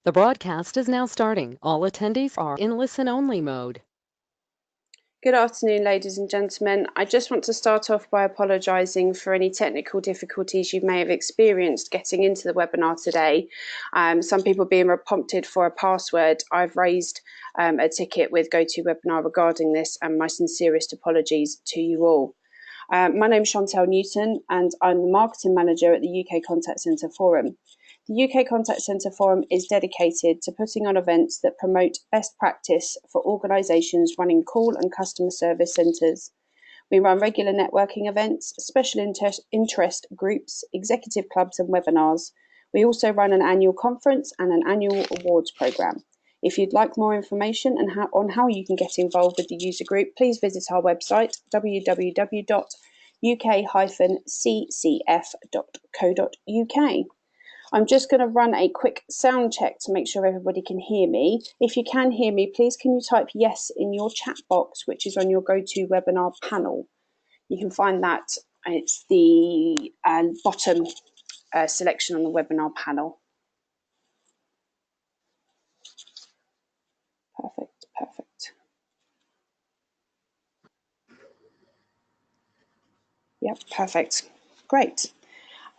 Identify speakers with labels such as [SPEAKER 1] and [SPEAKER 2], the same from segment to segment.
[SPEAKER 1] The broadcast is now starting. All attendees are in listen-only mode.
[SPEAKER 2] Good afternoon, ladies and gentlemen. I just want to start off by apologising for any technical difficulties you may have experienced getting into the webinar today. Some people being prompted for a password. I've raised a ticket with GoToWebinar regarding this, and my sincerest apologies to you all. My name is Chantel Newton, and I'm the Marketing Manager at the UK Contact Centre Forum. The UK Contact Centre Forum is dedicated to putting on events that promote best practice for organisations running call and customer service centres. We run regular networking events, special interest groups, executive clubs and webinars. We also run an annual conference and an annual awards programme. If you'd like more information on how you can get involved with the user group, please visit our website www.uk-ccf.co.uk. I'm just going to run a quick sound check to make sure everybody can hear me. If you can hear me, please can you type yes in your chat box, which is on your GoToWebinar panel. You can find that, it's the bottom selection on the webinar panel. Perfect. Yep, perfect. Great.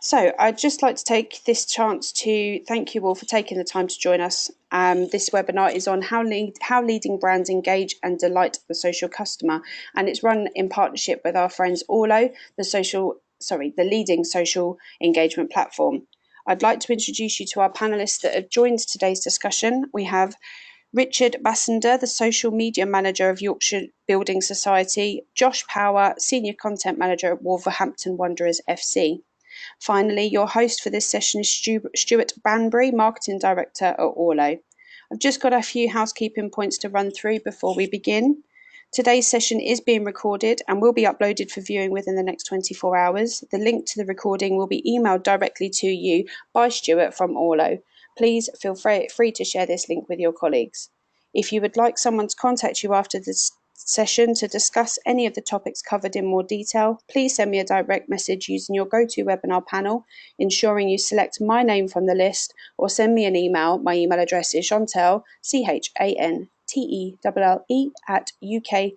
[SPEAKER 2] So I'd just like to take this chance to thank you all for taking the time to join us. This webinar is on how leading brands engage and delight the social customer, and it's run in partnership with our friends Orlo, the leading social engagement platform. I'd like to introduce you to our panelists that have joined today's discussion. We have Richard Bassender, the Social Media Manager of Yorkshire Building Society, Josh Power, Senior Content Manager at Wolverhampton Wanderers FC. Finally, your host for this session is Stuart Banbury, Marketing Director at Orlo. I've just got a few housekeeping points to run through before we begin. Today's session is being recorded and will be uploaded for viewing within the next 24 hours. The link to the recording will be emailed directly to you by Stuart from Orlo. Please feel free to share this link with your colleagues. If you would like someone to contact you after this session to discuss any of the topics covered in more detail, please send me a direct message using your GoToWebinar panel, ensuring you select my name from the list, or send me an email. My email address is Chantel, CHANTELLE, at uk-ccf.co.uk.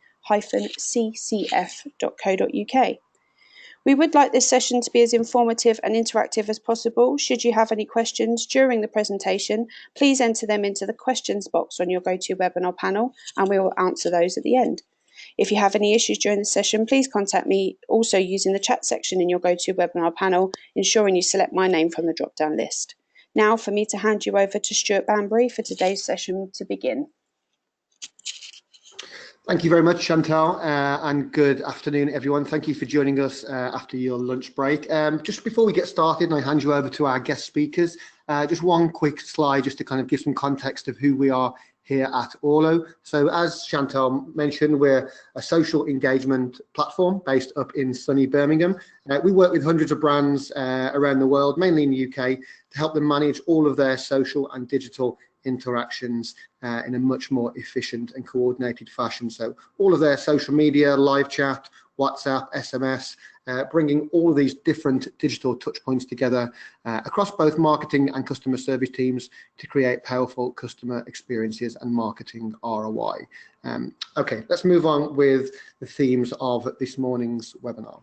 [SPEAKER 2] We would like this session to be as informative and interactive as possible. Should you have any questions during the presentation, please enter them into the questions box on your GoToWebinar panel, and we will answer those at the end. If you have any issues during the session, please contact me also using the chat section in your GoToWebinar panel, ensuring you select my name from the drop-down list. Now for me to hand you over to Stuart Banbury for today's session to begin.
[SPEAKER 3] Thank you very much, Chantal, and good afternoon, everyone. Thank you for joining us after your lunch break. Just before we get started and I hand you over to our guest speakers, just one quick slide just to kind of give some context of who we are here at Orlo. So as Chantal mentioned, we're a social engagement platform based up in sunny Birmingham. We work with hundreds of brands around the world, mainly in the UK, to help them manage all of their social and digital interactions in a much more efficient and coordinated fashion. So all of their social media, live chat, WhatsApp, SMS, bringing all of these different digital touch points together across both marketing and customer service teams to create powerful customer experiences and marketing ROI. Okay, let's move on with the themes of this morning's webinar.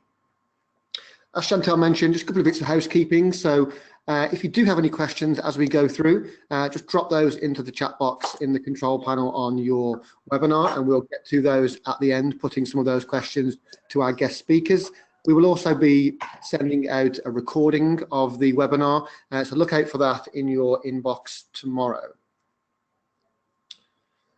[SPEAKER 3] As Chantal mentioned, just a couple of bits of housekeeping. So if you do have any questions as we go through, just drop those into the chat box in the control panel on your webinar, and we'll get to those at the end, putting some of those questions to our guest speakers. We will also be sending out a recording of the webinar, so look out for that in your inbox tomorrow.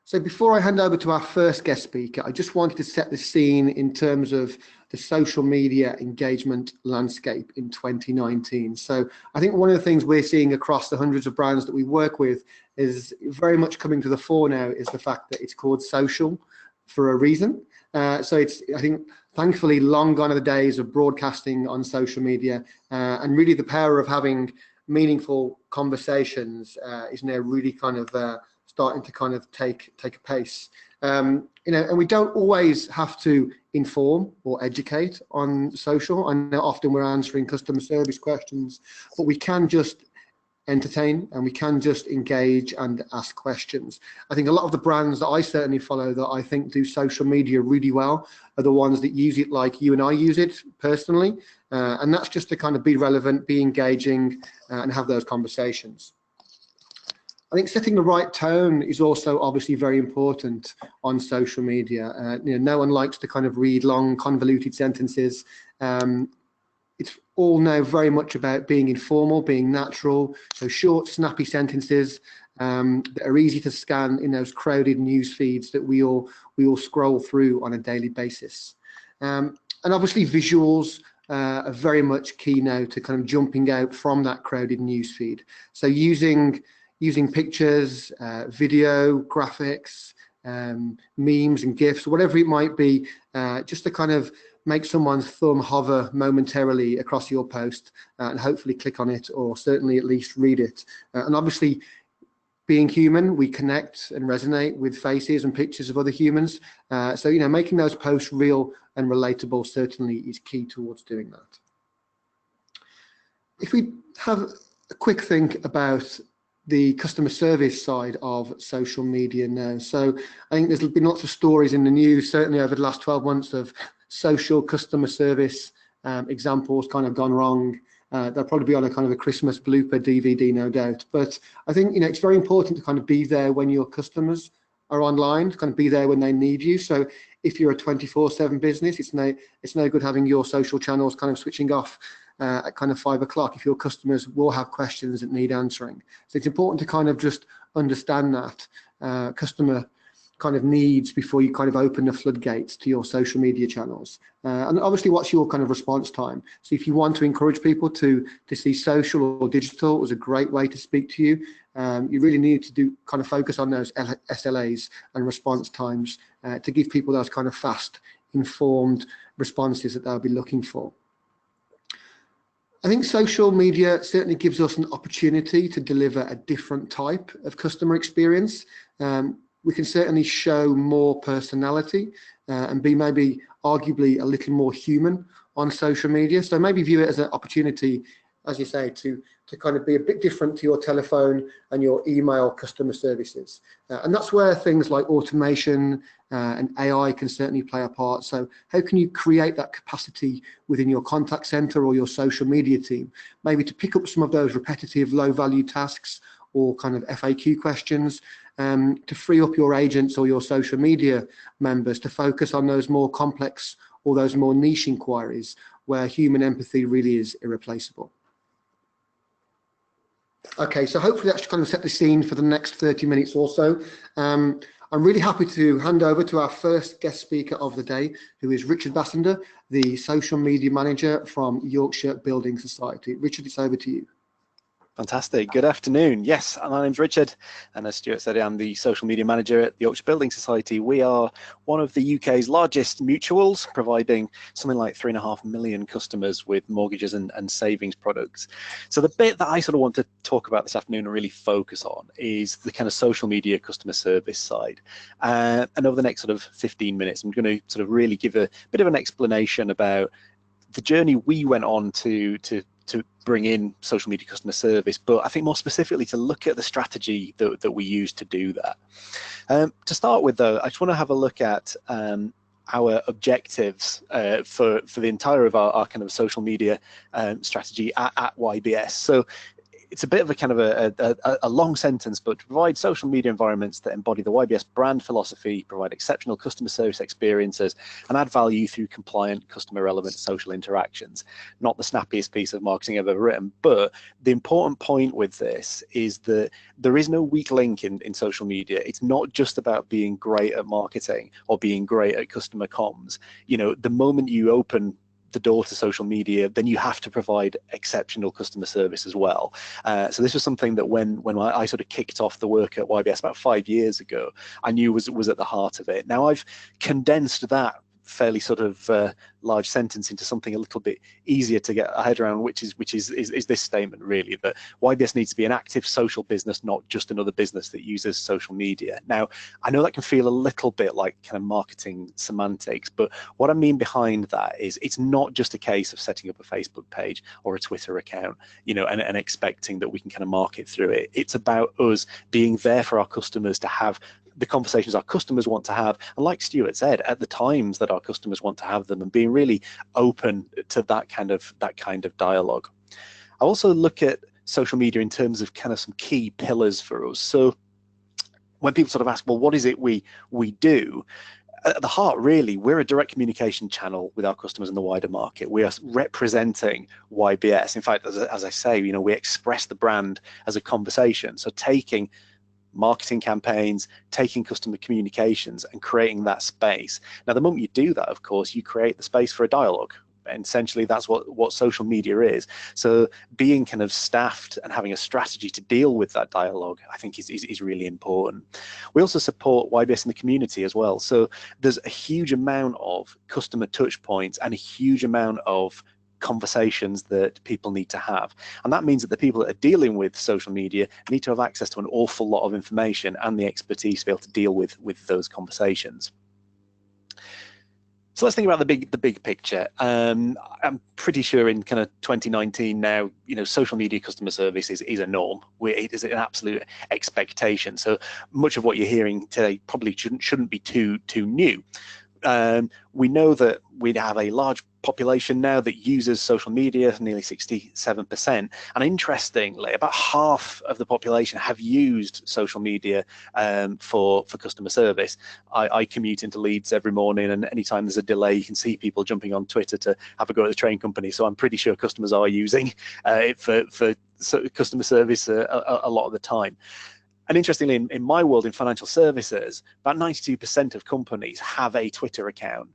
[SPEAKER 3] So before I hand over to our first guest speaker, I just wanted to set the scene in terms of the social media engagement landscape in 2019. So I think one of the things we're seeing across the hundreds of brands that we work with is very much coming to the fore now is the fact that it's called social for a reason. So it's, I think, thankfully long gone are the days of broadcasting on social media, and really the power of having meaningful conversations is now really kind of starting to kind of take a pace. You know, and we don't always have to inform or educate on social. I know often we're answering customer service questions, but we can just entertain, and we can just engage and ask questions. I think a lot of the brands that I certainly follow that I think do social media really well are the ones that use it like you and I use it personally, and that's just to kind of be relevant, be engaging, and have those conversations. I think setting the right tone is also obviously very important on social media. No one likes to kind of read long, convoluted sentences. It's all now very much about being informal, being natural, so short, snappy sentences that are easy to scan in those crowded news feeds that we all scroll through on a daily basis. And obviously visuals are very much key now to kind of jumping out from that crowded news feed. So using pictures, video, graphics, memes and GIFs, whatever it might be, just to kind of make someone's thumb hover momentarily across your post and hopefully click on it, or certainly at least read it. And obviously, being human, we connect and resonate with faces and pictures of other humans. So, making those posts real and relatable certainly is key towards doing that. If we have a quick think about the customer service side of social media now. So I think there's been lots of stories in the news, certainly over the last 12 months, of social customer service examples kind of gone wrong. They'll probably be on a kind of a Christmas blooper DVD, no doubt. But I think, it's very important to kind of be there when your customers are online, to kind of be there when they need you. So if you're a 24/7 business, it's no good having your social channels kind of switching off at kind of 5 o'clock if your customers will have questions that need answering. So it's important to kind of just understand that customer kind of needs before you kind of open the floodgates to your social media channels. And obviously, what's your kind of response time? So if you want to encourage people to see social or digital as a great way to speak to you, you really need to kind of focus on those SLAs and response times to give people those kind of fast, informed responses that they'll be looking for. I think social media certainly gives us an opportunity to deliver a different type of customer experience. We can certainly show more personality and be maybe arguably a little more human on social media. So maybe view it as an opportunity, as you say, to kind of be a bit different to your telephone and your email customer services. And that's where things like automation and AI can certainly play a part. So how can you create that capacity within your contact center or your social media team, maybe to pick up some of those repetitive low value tasks or kind of FAQ questions, to free up your agents or your social media members to focus on those more complex or those more niche inquiries where human empathy really is irreplaceable. Okay, so hopefully that's kind of set the scene for the next 30 minutes or so. I'm really happy to hand over to our first guest speaker of the day, who is Richard Bassender, the social media manager from Yorkshire Building Society. Richard, it's over to you.
[SPEAKER 4] Fantastic. Good afternoon. Yes, my name's Richard, and as Stuart said, I'm the social media manager at the Yorkshire Building Society. We are one of the UK's largest mutuals, providing something like 3.5 million customers with mortgages and savings products. So the bit that I sort of want to talk about this afternoon and really focus on is the kind of social media customer service side. And over the next sort of 15 minutes, I'm going to sort of really give a bit of an explanation about the journey we went on to bring in social media customer service, but I think more specifically to look at the strategy that we use to do that. To start with, though, I just want to have a look at our objectives for the entire of our kind of social media strategy at YBS. So it's a bit of a kind of a long sentence, but to provide social media environments that embody the YBS brand philosophy, provide exceptional customer service experiences, and add value through compliant, customer relevant social interactions. Not the snappiest piece of marketing I've ever written, but the important point with this is that there is no weak link in social media. It's not just about being great at marketing or being great at customer comms. The moment you open the door to social media, then you have to provide exceptional customer service as well. So this was something that when I sort of kicked off the work at YBS about 5 years ago, I knew was at the heart of it. Now I've condensed that fairly sort of large sentence into something a little bit easier to get a head around, which is this statement really, that YBS needs to be an active social business, not just another business that uses social media. Now, I know that can feel a little bit like kind of marketing semantics, but what I mean behind that is it's not just a case of setting up a Facebook page or a Twitter account, you know, and expecting that we can kind of market through it. It's about us being there for our customers to have the conversations our customers want to have, and like Stuart said, at the times that our customers want to have them, and being really open to that kind of dialogue. I also look at social media in terms of kind of some key pillars for us. So when people sort of ask, well, what is it we do? At the heart, really, we're a direct communication channel with our customers in the wider market. We are representing YBS. In fact, as I say, you know, we express the brand as a conversation. So taking marketing campaigns, taking customer communications and creating that space. Now, the moment you do that, of course, you create the space for a dialogue. And essentially, that's what social media is. So being kind of staffed and having a strategy to deal with that dialogue, I think is really important. We also support YBS in the community as well. So there's a huge amount of customer touch points and a huge amount of conversations that people need to have, and that means that the people that are dealing with social media need to have access to an awful lot of information and the expertise to be able to deal with those conversations. So let's think about the big picture. I'm pretty sure in kind of 2019 now, you know, social media customer service is a norm. It is an absolute expectation. So much of what you're hearing today probably shouldn't be too new. We know that we have a large population now that uses social media, nearly 67%. And interestingly, about half of the population have used social media for customer service. I commute into Leeds every morning, and anytime there's a delay, you can see people jumping on Twitter to have a go at the train company. So I'm pretty sure customers are using it for customer service a lot of the time. And interestingly, in my world, in financial services, about 92% of companies have a Twitter account.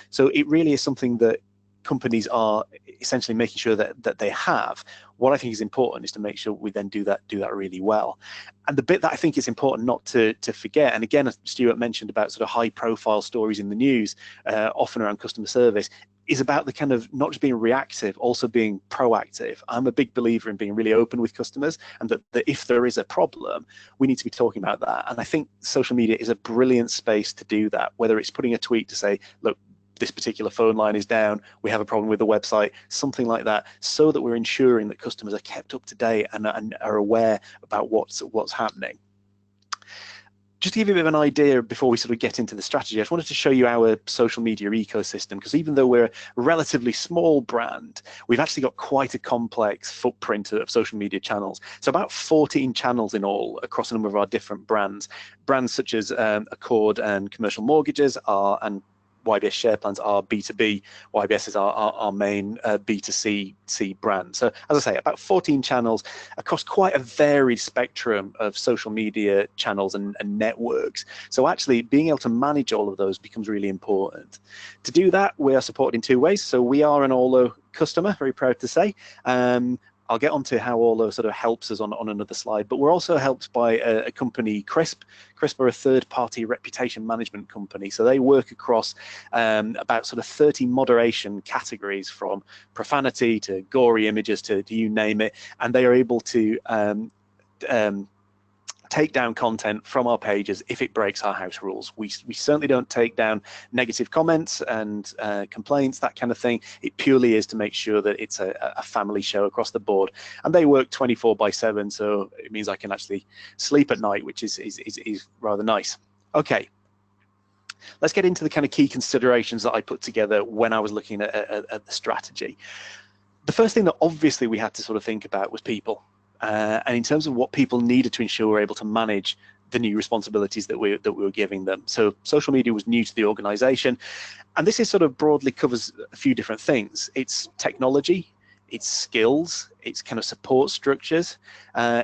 [SPEAKER 4] So it really is something that companies are essentially making sure that they have. What I think is important is to make sure we then do that really well. And the bit that I think is important not to forget, and again, as Stuart mentioned about sort of high profile stories in the news, often around customer service, is about the kind of not just being reactive, also being proactive. I'm a big believer in being really open with customers, and that if there is a problem, we need to be talking about that. And I think social media is a brilliant space to do that, whether it's putting a tweet to say, look, this particular phone line is down, we have a problem with the website, something like that, so that we're ensuring that customers are kept up to date and are aware about what's happening. Just to give you a bit of an idea before we sort of get into the strategy, I just wanted to show you our social media ecosystem, because even though we're a relatively small brand, we've actually got quite a complex footprint of social media channels. So about 14 channels in all across a number of our different brands. Brands such as Accord and Commercial Mortgages and YBS Share Plans are B2B, YBS is our main B2C brand. So as I say, about 14 channels across quite a varied spectrum of social media channels and networks. So actually being able to manage all of those becomes really important. To do that, we are supported in two ways. So we are an Olo customer, very proud to say. I'll get onto how Olo sort of helps us on another slide, but we're also helped by a company, Crisp. Crisp are a third-party reputation management company. So they work across about sort of 30 moderation categories, from profanity to gory images to you name it, and they are able to take down content from our pages if it breaks our house rules. We certainly don't take down negative comments and complaints, that kind of thing. It purely is to make sure that it's a family show across the board. And they work 24/7, so it means I can actually sleep at night, which is rather nice. Okay, let's get into the kind of key considerations that I put together when I was looking at the strategy. The first thing that obviously we had to sort of think about was people. And in terms of what people needed to ensure we're able to manage the new responsibilities that we were giving them. So social media was new to the organization, and this is sort of broadly covers a few different things. It's technology, it's skills, it's kind of support structures,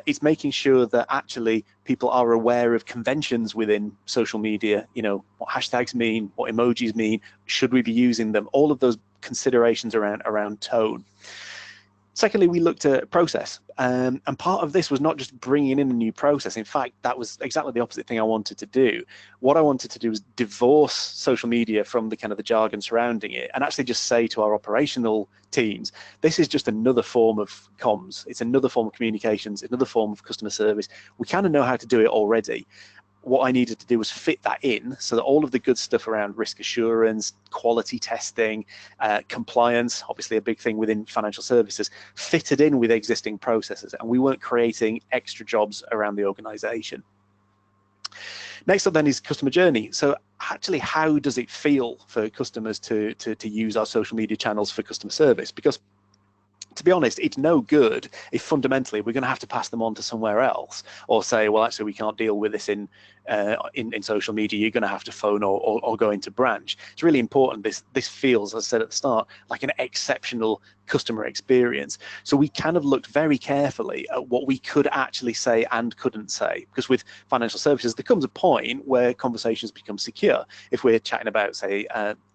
[SPEAKER 4] it's making sure that actually people are aware of conventions within social media, you know, what hashtags mean, what emojis mean, should we be using them, all of those considerations around tone. Secondly, we looked at process, and part of this was not just bringing in a new process. In fact, that was exactly the opposite thing I wanted to do. What I wanted to do was divorce social media from the kind of the jargon surrounding it, and actually just say to our operational teams, this is just another form of comms. It's another form of communications, another form of customer service. We kind of know how to do it already. What I needed to do was fit that in so that all of the good stuff around risk assurance, quality testing, compliance, obviously a big thing within financial services, fitted in with existing processes, and we weren't creating extra jobs around the organization. Next up then is customer journey. So actually, how does it feel for customers to use our social media channels for customer service? Because to be honest, it's no good if fundamentally we're going to have to pass them on to somewhere else, or say, well, actually, we can't deal with this in social media. You're going to have to phone or go into branch. It's really important. This feels, as I said at the start, like an exceptional customer experience. So we kind of looked very carefully at what we could actually say and couldn't say, because with financial services, there comes a point where conversations become secure. If we're chatting about, say,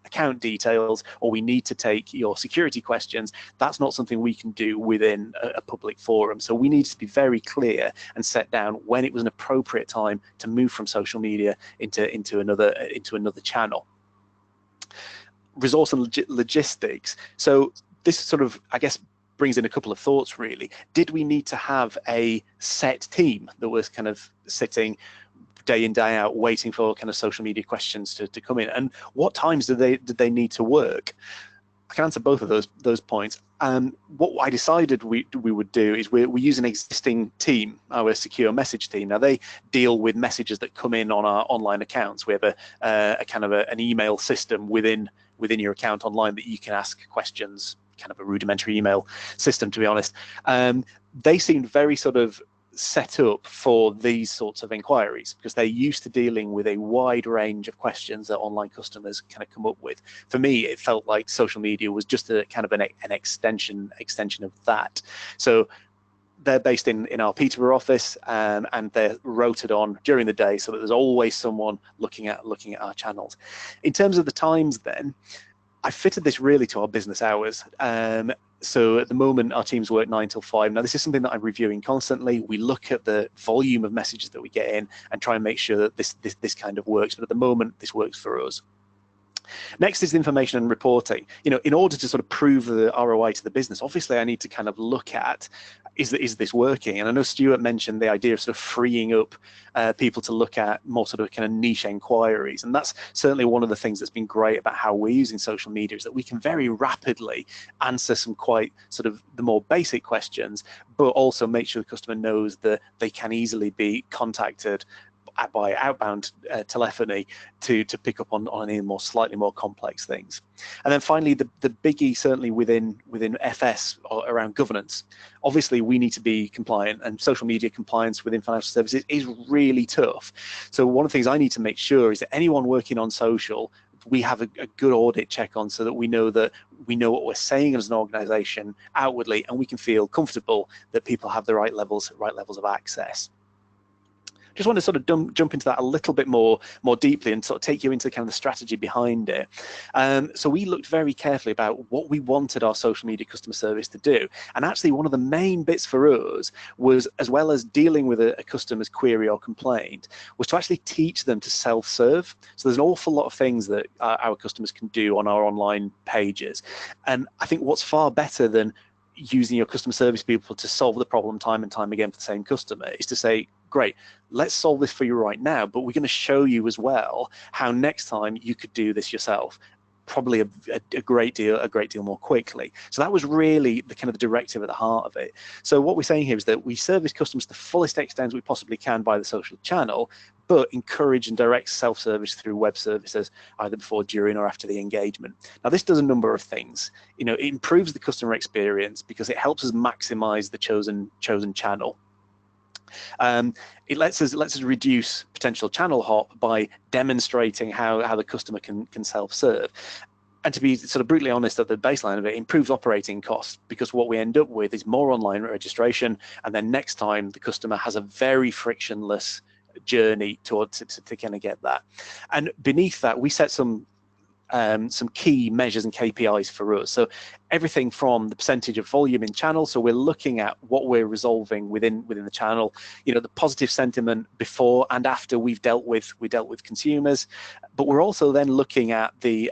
[SPEAKER 4] account details, or we need to take your security questions, that's not something we can do within a public forum. So we need to be very clear and set down when it was an appropriate time to move from social media into another channel. Resource and logistics. So this sort of, I guess, brings in a couple of thoughts really. Did we need to have a set team that was kind of sitting day in, day out, waiting for kind of social media questions to come in? And what times did they need to work? I can answer both of those points. What I decided we would do is we use an existing team, our secure message team. Now they deal with messages that come in on our online accounts. We have a kind of an email system within your account online that you can ask questions, kind of a rudimentary email system, to be honest. They seemed very sort of set up for these sorts of inquiries because they're used to dealing with a wide range of questions that online customers kind of come up with. For me, it felt like social media was just a kind of an extension of that. So they're based in our Peterborough office, and they're rotated on during the day so that there's always someone looking at our channels. In terms of the times then, I fitted this really to our business hours. So at the moment, our teams work 9 till 5. Now, this is something that I'm reviewing constantly. We look at the volume of messages that we get in and try and make sure that this kind of works. But at the moment, this works for us. Next is information and reporting. You know, in order to sort of prove the ROI to the business, obviously I need to kind of look at, is this working? And I know Stuart mentioned the idea of sort of freeing up people to look at more sort of kind of niche inquiries. And that's certainly one of the things that's been great about how we're using social media, is that we can very rapidly answer some quite sort of the more basic questions, but also make sure the customer knows that they can easily be contacted by outbound telephony to pick up on any slightly more complex things. And then finally, the biggie certainly within FS or around governance. Obviously, we need to be compliant, and social media compliance within financial services is really tough. So one of the things I need to make sure is that anyone working on social, we have a good audit check on, so that we know what we're saying as an organization outwardly, and we can feel comfortable that people have the right levels of access. Just want to sort of jump into that a little bit more deeply and sort of take you into kind of the strategy behind it. So we looked very carefully about what we wanted our social media customer service to do. And actually one of the main bits for us was, as well as dealing with a customer's query or complaint, was to actually teach them to self-serve. So there's an awful lot of things that our customers can do on our online pages. And I think what's far better than using your customer service people to solve the problem time and time again for the same customer is to say, great, let's solve this for you right now, but we're going to show you as well how next time you could do this yourself, probably a great deal more quickly. So that was really the kind of the directive at the heart of it. So what we're saying here is that we service customers to the fullest extent we possibly can by the social channel, but encourage and direct self-service through web services, either before, during, or after the engagement. Now, this does a number of things. You know, it improves the customer experience because it helps us maximize the chosen channel. It lets us reduce potential channel hop by demonstrating how the customer can self-serve. And to be sort of brutally honest, at the baseline of it, improves operating costs, because what we end up with is more online registration, and then next time the customer has a very frictionless journey to kind of get that. And beneath that, we set some some key measures and KPIs for us. So everything from the percentage of volume in channel, so we're looking at what we're resolving within the channel, you know, the positive sentiment before and after we dealt with consumers, but we're also then looking at the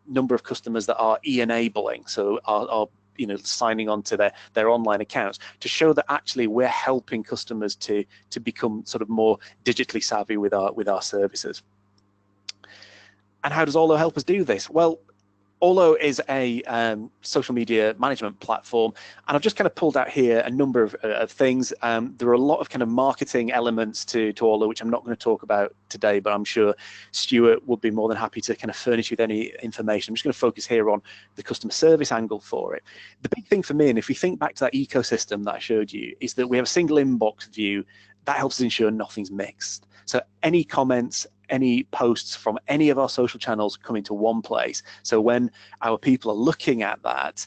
[SPEAKER 4] number of customers that are e-enabling, so are you know, signing on to their online accounts, to show that actually we're helping customers to become sort of more digitally savvy with our services. And how does Olo help us do this? Well, Olo is a social media management platform, and I've just kind of pulled out here a number of things. There are a lot of kind of marketing elements to Olo, which I'm not going to talk about today, but I'm sure Stuart would be more than happy to kind of furnish you with any information. I'm just going to focus here on the customer service angle for it. The big thing for me, and if we think back to that ecosystem that I showed you, is that we have a single inbox view that helps us ensure nothing's mixed. So any comments, any posts from any of our social channels come into one place. So when our people are looking at that,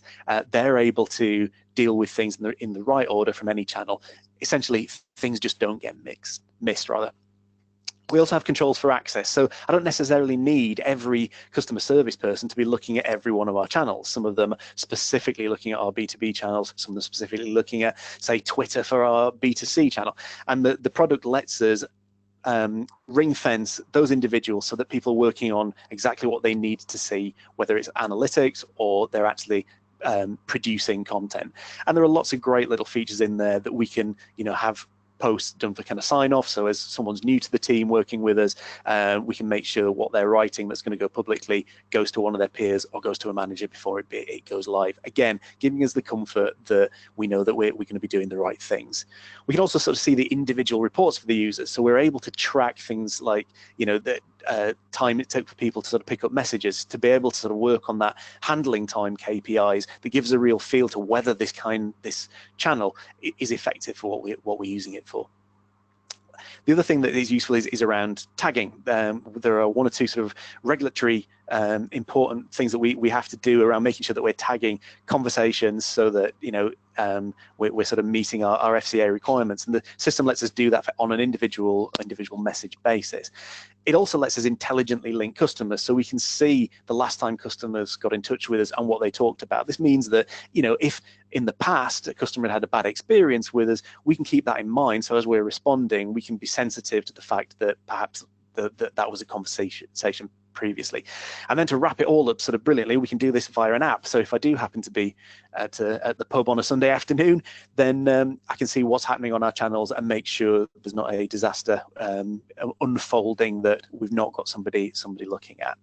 [SPEAKER 4] they're able to deal with things in the right order from any channel. Essentially, things just don't get missed rather. We also have controls for access. So I don't necessarily need every customer service person to be looking at every one of our channels. Some of them specifically looking at our B2B channels, some of them specifically looking at, say, Twitter for our B2C channel. And the product lets us ring fence those individuals so that people are working on exactly what they need to see, whether it's analytics or they're actually producing content. And there are lots of great little features in there that we can, you know, have posts done for kind of sign off. So as someone's new to the team working with us, we can make sure what they're writing that's going to go publicly goes to one of their peers or goes to a manager before it goes live. Again, giving us the comfort that we know that we're going to be doing the right things. We can also sort of see the individual reports for the users. So we're able to track things like, you know, the time it took for people to sort of pick up messages, to be able to sort of work on that handling time KPIs that gives a real feel to whether this channel is effective for what we're using it for. The other thing that is useful is around tagging. There are one or two sort of regulatory important things that we have to do around making sure that we're tagging conversations so that, you know, we're sort of meeting our FCA requirements, and the system lets us do that on an individual message basis. It also lets us intelligently link customers, so we can see the last time customers got in touch with us and what they talked about. This means that, you know, if in the past a customer had a bad experience with us, we can keep that in mind. So as we're responding, we can be sensitive to the fact that perhaps that was a conversation previously. And then to wrap it all up sort of brilliantly, we can do this via an app. So if I do happen to be at the pub on a Sunday afternoon, then I can see what's happening on our channels and make sure there's not a disaster unfolding that we've not got somebody looking at.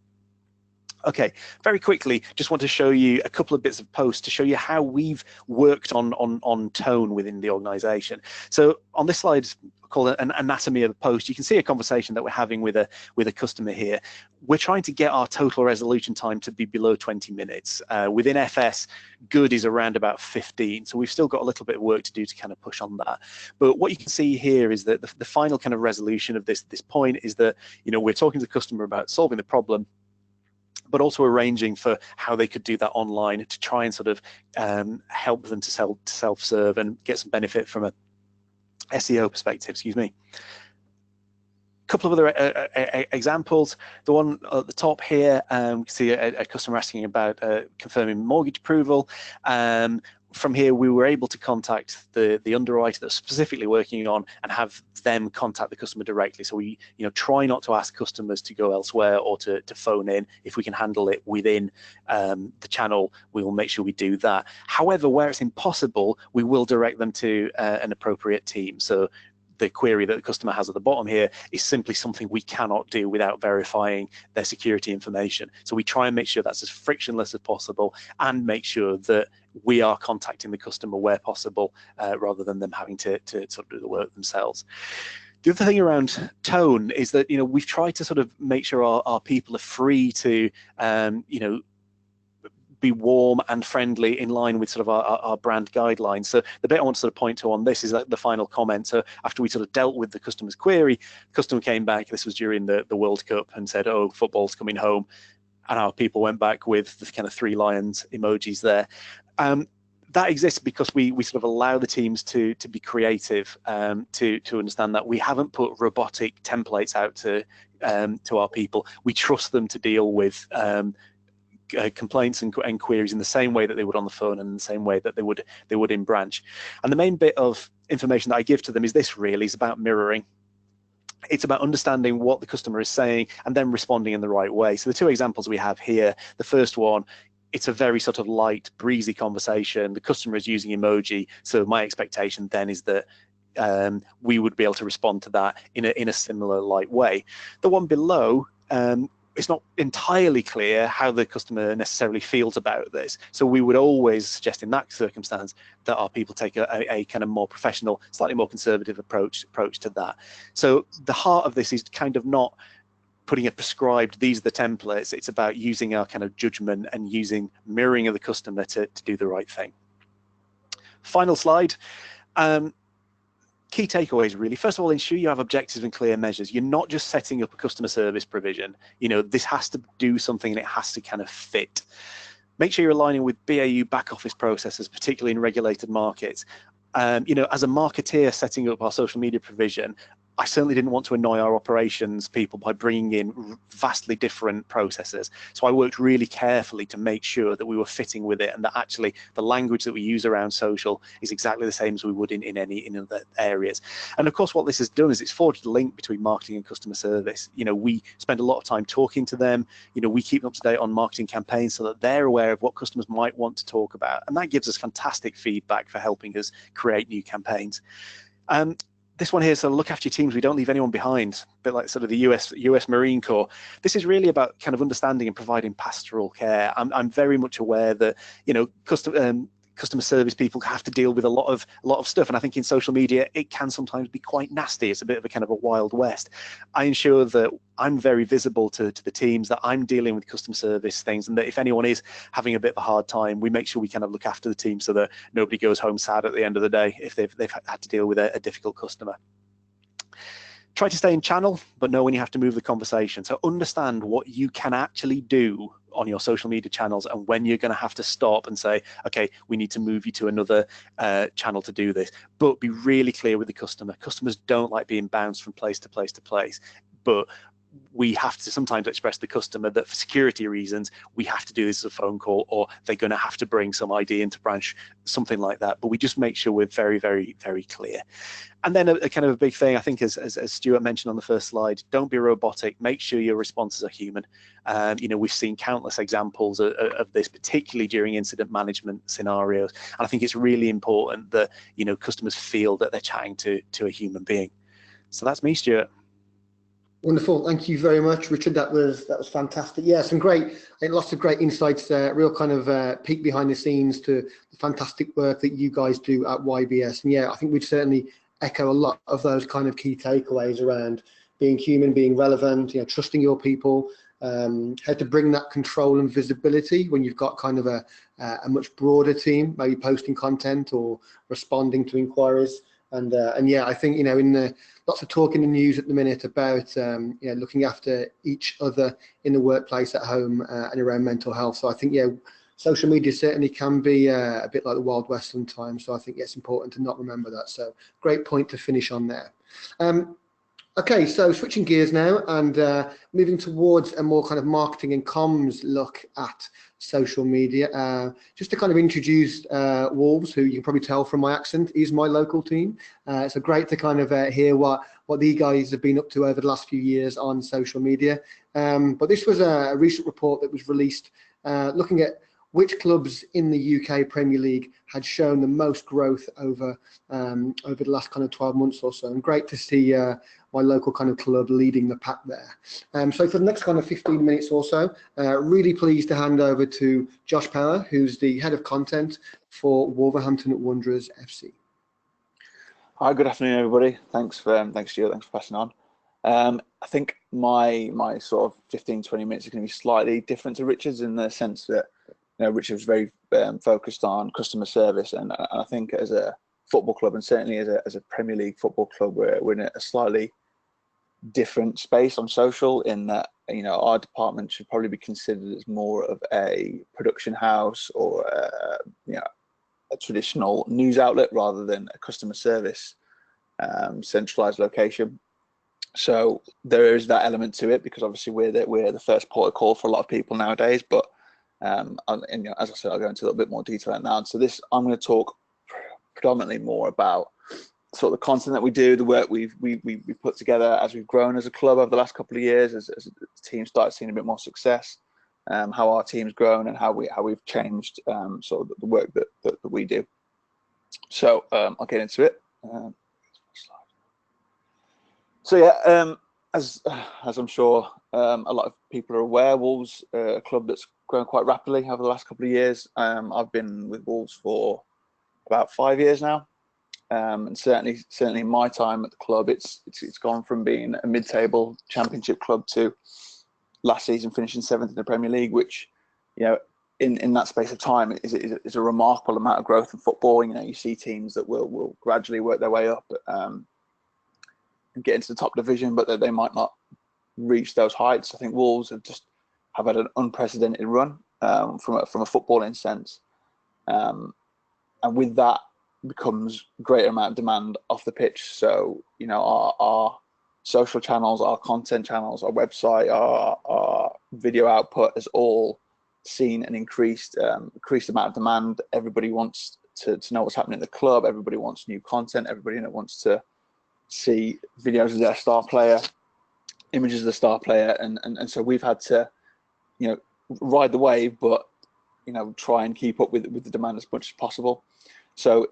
[SPEAKER 4] Okay, very quickly, just want to show you a couple of bits of posts to show you how we've worked on tone within the organization. So on this slide, called an anatomy of a post, you can see a conversation that we're having with a customer here. We're trying to get our total resolution time to be below 20 minutes. Within FS, good is around about 15. So we've still got a little bit of work to do to kind of push on that. But what you can see here is that the final kind of resolution of this point is that, you know, we're talking to the customer about solving the problem, but also arranging for how they could do that online to try and sort of help them to self-serve and get some benefit from a SEO perspective, excuse me. A couple of other examples. The one at the top here, you can see a customer asking about confirming mortgage approval. From here, we were able to contact the underwriter that's specifically working on and have them contact the customer directly. So we, you know, try not to ask customers to go elsewhere or to phone in. If we can handle it within the channel, we will make sure we do that. However, where it's impossible, we will direct them to an appropriate team. So the query that the customer has at the bottom here is simply something we cannot do without verifying their security information. So we try and make sure that's as frictionless as possible and make sure that we are contacting the customer where possible rather than them having to sort of do the work themselves. The other thing around tone is that, you know, we've tried to sort of make sure our people are free to, you know, be warm and friendly in line with sort of our brand guidelines. So the bit I want to sort of point to on this is that the final comment. So after we sort of dealt with the customer's query, the customer came back, this was during the World Cup, and said, oh, football's coming home. And our people went back with the kind of 3 lions emojis there. that exists because we sort of allow the teams to be creative, to understand that we haven't put robotic templates out to our people. We trust them to deal with complaints and queries in the same way that they would on the phone and in the same way that they would in branch. And the main bit of information that I give to them is this, really is about mirroring. It's about understanding what the customer is saying and then responding in the right way. So the two examples we have here, the first one, it's a very sort of light, breezy conversation. The customer is using emoji. So my expectation then is that we would be able to respond to that in a similar light way. The one below, it's not entirely clear how the customer necessarily feels about this. So we would always suggest in that circumstance that our people take a kind of more professional, slightly more conservative approach to that. So the heart of this is kind of not putting a prescribed, these are the templates. It's about using our kind of judgment and using mirroring of the customer to do the right thing. Final slide. Key takeaways, really. First of all, ensure you have objectives and clear measures. You're not just setting up a customer service provision. You know, this has to do something and it has to kind of fit. Make sure you're aligning with BAU back office processes, particularly in regulated markets. You know, as a marketeer setting up our social media provision, I certainly didn't want to annoy our operations people by bringing in vastly different processes. So I worked really carefully to make sure that we were fitting with it and that actually the language that we use around social is exactly the same as we would in other areas. And of course, what this has done is it's forged a link between marketing and customer service. You know, we spend a lot of time talking to them. You know, we keep them up to date on marketing campaigns so that they're aware of what customers might want to talk about. And that gives us fantastic feedback for helping us create new campaigns. This one here, so look after your teams, we don't leave anyone behind, a bit like sort of the US Marine Corps. This is really about kind of understanding and providing pastoral care. I'm very much aware that, you know, customer service people have to deal with a lot of stuff, and I think in social media it can sometimes be quite nasty. It's a bit of a kind of a wild west. I ensure that I'm very visible to the teams, that I'm dealing with customer service things, and that if anyone is having a bit of a hard time, we make sure we kind of look after the team so that nobody goes home sad at the end of the day if they've had to deal with a difficult customer. Try to stay in channel, but know when you have to move the conversation. So understand what you can actually do on your social media channels and when you're going to have to stop and say, okay, we need to move you to another channel to do this. But be really clear with the customer. Customers don't like being bounced from place to place to place, but we have to sometimes express to the customer that for security reasons, we have to do this as a phone call, or they're going to have to bring some ID into branch, something like that. But we just make sure we're very, very, very clear. And then a kind of a big thing, I think, as Stuart mentioned on the first slide, don't be robotic. Make sure your responses are human. You know, we've seen countless examples of this, particularly during incident management scenarios. And I think it's really important that, you know, customers feel that they're chatting to a human being. So that's me, Stuart.
[SPEAKER 3] Wonderful, thank you very much, Richard. That was fantastic. Yeah, some great, lots of great insights there. Real kind of peek behind the scenes to the fantastic work that you guys do at YBS. And yeah, I think we'd certainly echo a lot of those kind of key takeaways around being human, being relevant, you know, trusting your people, how to bring that control and visibility when you've got kind of a much broader team, maybe posting content or responding to inquiries. And yeah, I think, you know, in the lots of talk in the news at the minute about you know, looking after each other in the workplace, at home, and around mental health. So I think, yeah, social media certainly can be a bit like the Wild West sometimes. So I think it's important to not remember that. So great point to finish on there. Okay, so switching gears now and moving towards a more kind of marketing and comms look at social media. Just to kind of introduce Wolves, who you can probably tell from my accent is my local team. So great to kind of hear what these guys have been up to over the last few years on social media. But this was a recent report that was released looking at which clubs in the UK Premier League had shown the most growth over the last kind of 12 months or so. And great to see my local kind of club leading the pack there. So for the next kind of 15 minutes or so, really pleased to hand over to Josh Power, who's the head of content for Wolverhampton Wanderers FC.
[SPEAKER 5] Hi, good afternoon, everybody. Thanks, Stuart. Thanks for passing on. I think my sort of 15-20 minutes is going to be slightly different to Richard's in the sense that, you know, Richard was very focused on customer service, and I think as a football club, and certainly as a Premier League football club, we're in a slightly different space on social, in that, you know, our department should probably be considered as more of a production house or you know, a traditional news outlet rather than a customer service centralized location. So there is that element to it, because obviously we're the first port of call for a lot of people nowadays. But and, you know, as I said, I'll go into a little bit more detail now. And so this, I'm going to talk predominantly more about sort of the content that we do, the work we put together as we've grown as a club over the last couple of years, as the team started seeing a bit more success, how our team's grown and how we've changed sort of the work that we do. So I'll get into it. So yeah, as I'm sure a lot of people are aware, Wolves are a club that's grown quite rapidly over the last couple of years. I've been with Wolves for about 5 years now, and certainly in my time at the club, it's gone from being a mid-table championship club to last season finishing 7th in the Premier League, which, you know, in that space of time is a remarkable amount of growth in football. You know, you see teams that will gradually work their way up and get into the top division, but that they might not reach those heights. I think Wolves have had an unprecedented run from a footballing sense, and with that becomes greater amount of demand off the pitch. So, you know, our social channels, our content channels, our website, our video output has all seen an increased amount of demand. Everybody wants to know what's happening at the club. Everybody wants new content. Everybody wants to see videos of their star player, images of the star player, and so we've had to, you know, ride the wave, but, you know, try and keep up with the demand as much as possible. So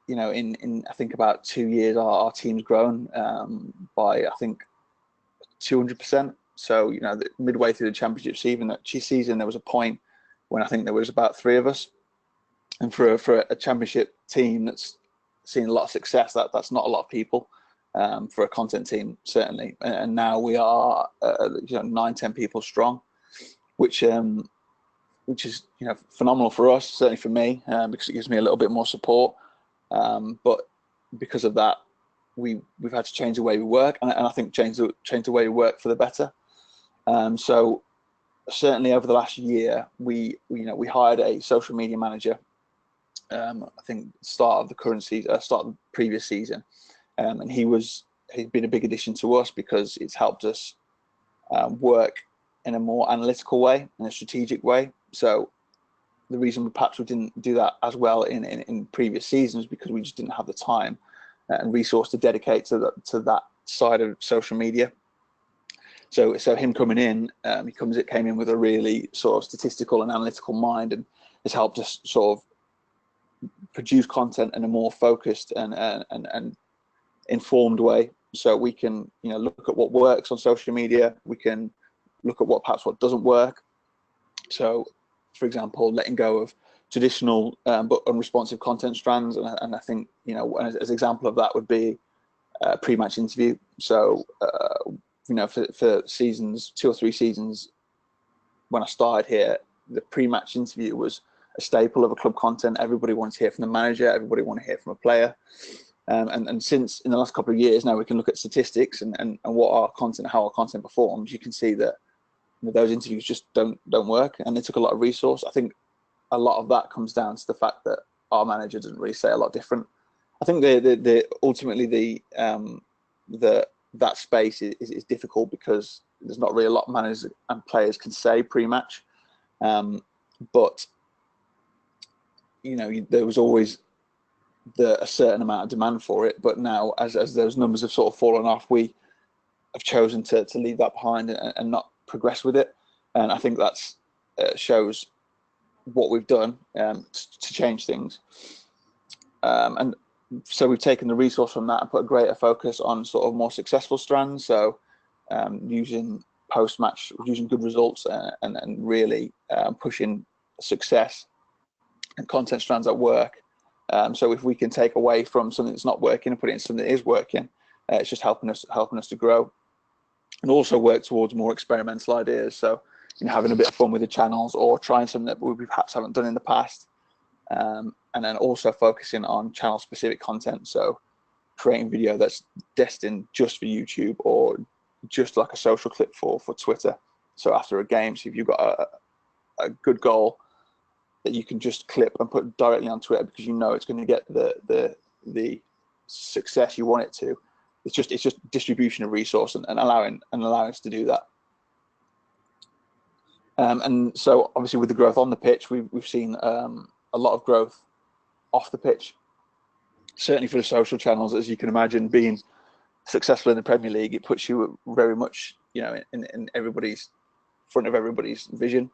[SPEAKER 5] you know, in I think about 2 years, our team's grown by, I think, 200%. So, you know, midway through the championship season, there was a point when I think there was about 3 of us, and for a championship team that's seen a lot of success, that's not a lot of people. For a content team, certainly, and now we are, you know, 9-10 people strong, which is, you know, phenomenal for us, certainly for me, because it gives me a little bit more support. But because of that, we've had to change the way we work, and I think change the way we work for the better. So certainly over the last year, we hired a social media manager. I think start of the previous season. And he's been a big addition to us because it's helped us work in a more analytical way, in a strategic way. So the reason perhaps we didn't do that as well in previous seasons, because we just didn't have the time and resource to dedicate to that side of social media. So him coming in, he came in with a really sort of statistical and analytical mind, and has helped us sort of produce content in a more focused and informed way, so we can, you know, look at what works on social media. We can look at what doesn't work. So, for example, letting go of traditional but unresponsive content strands, and I think, you know, as an example of that would be a pre-match interview. So, you know, for seasons, 2 or 3 seasons when I started here, the pre-match interview was a staple of a club content. Everybody wanted to hear from the manager. Everybody wanted to hear from a player. And since in the last couple of years now, we can look at statistics and what how our content performs. You can see that, you know, those interviews just don't work, and it took a lot of resource. I think a lot of that comes down to the fact that our manager doesn't really say a lot different. I think ultimately that space is difficult because there's not really a lot managers and players can say pre-match, but, you know, there was always a certain amount of demand for it. But now, as those numbers have sort of fallen off, we have chosen to leave that behind and not progress with it. And I think that's shows what we've done to change things. And so we've taken the resource from that and put a greater focus on sort of more successful strands. So using post-match, using good results, and really pushing success and content strands at work. So if we can take away from something that's not working and put it in something that is working, it's just helping us to grow, and also work towards more experimental ideas. So, you know, having a bit of fun with the channels, or trying something that we perhaps haven't done in the past, and then also focusing on channel specific content. So creating video that's destined just for YouTube, or just like a social clip for Twitter. So after a game, so if you've got a good goal, that you can just clip and put directly on Twitter because you know it's going to get the success you want it to. It's just distribution of resource and allowing us to do that. And so obviously with the growth on the pitch, we've seen a lot of growth off the pitch. Certainly for the social channels, as you can imagine, being successful in the Premier League, it puts you very much, you know, in everybody's front of everybody's vision.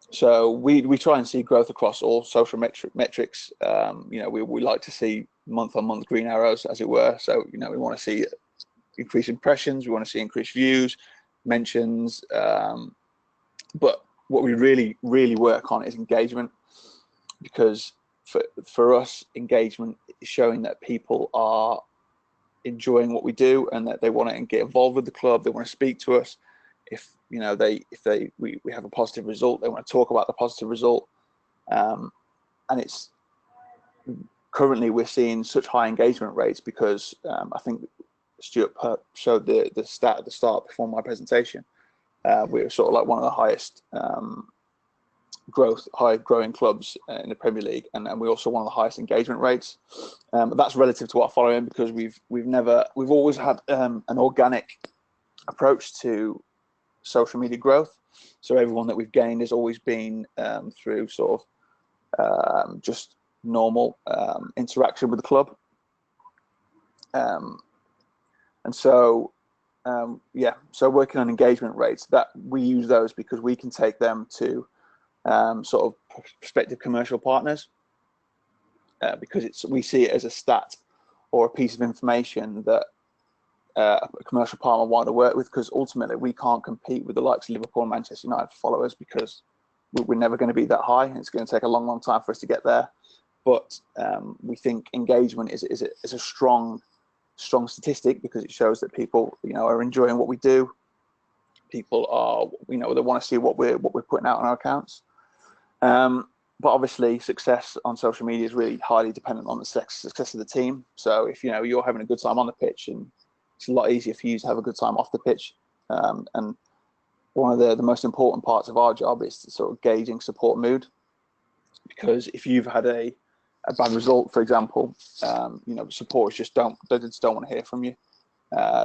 [SPEAKER 5] So we try and see growth across all social metrics. You know, we like to see month-on-month green arrows, as it were. So, you know, we want to see increased impressions, we want to see increased views, mentions. But what we really work on is engagement, because for us, engagement is showing that people are enjoying what we do and that they want to get involved with the club. They want to speak to us. If you know we have a positive result, they want to talk about the positive result. And it's currently we're seeing such high engagement rates because I think Stuart showed the stat at the start before my presentation. We're sort of like one of the highest growing clubs in the Premier League, and we're also one of the highest engagement rates. That's relative to our following, because we've always had an organic approach to social media growth. So everyone that we've gained has always been through sort of just normal interaction with the club. And so yeah, so working on engagement rates, that we use those because we can take them to sort of prospective commercial partners, because we see it as a stat or a piece of information that a commercial partner want to work with, because ultimately we can't compete with the likes of Liverpool and Manchester United followers, because we're never going to be that high, and it's going to take a long time for us to get there. But we think engagement is a strong statistic, because it shows that people, you know, are enjoying what we do. People are, you know, they want to see what we're putting out on our accounts. But obviously success on social media is really highly dependent on the success of the team. So if, you know, you're having a good time on the pitch, and it's a lot easier for you to have a good time off the pitch. And one of the most important parts of our job is to sort of gauging support mood, because if you've had a bad result, for example, you know, supporters just don't want to hear from you.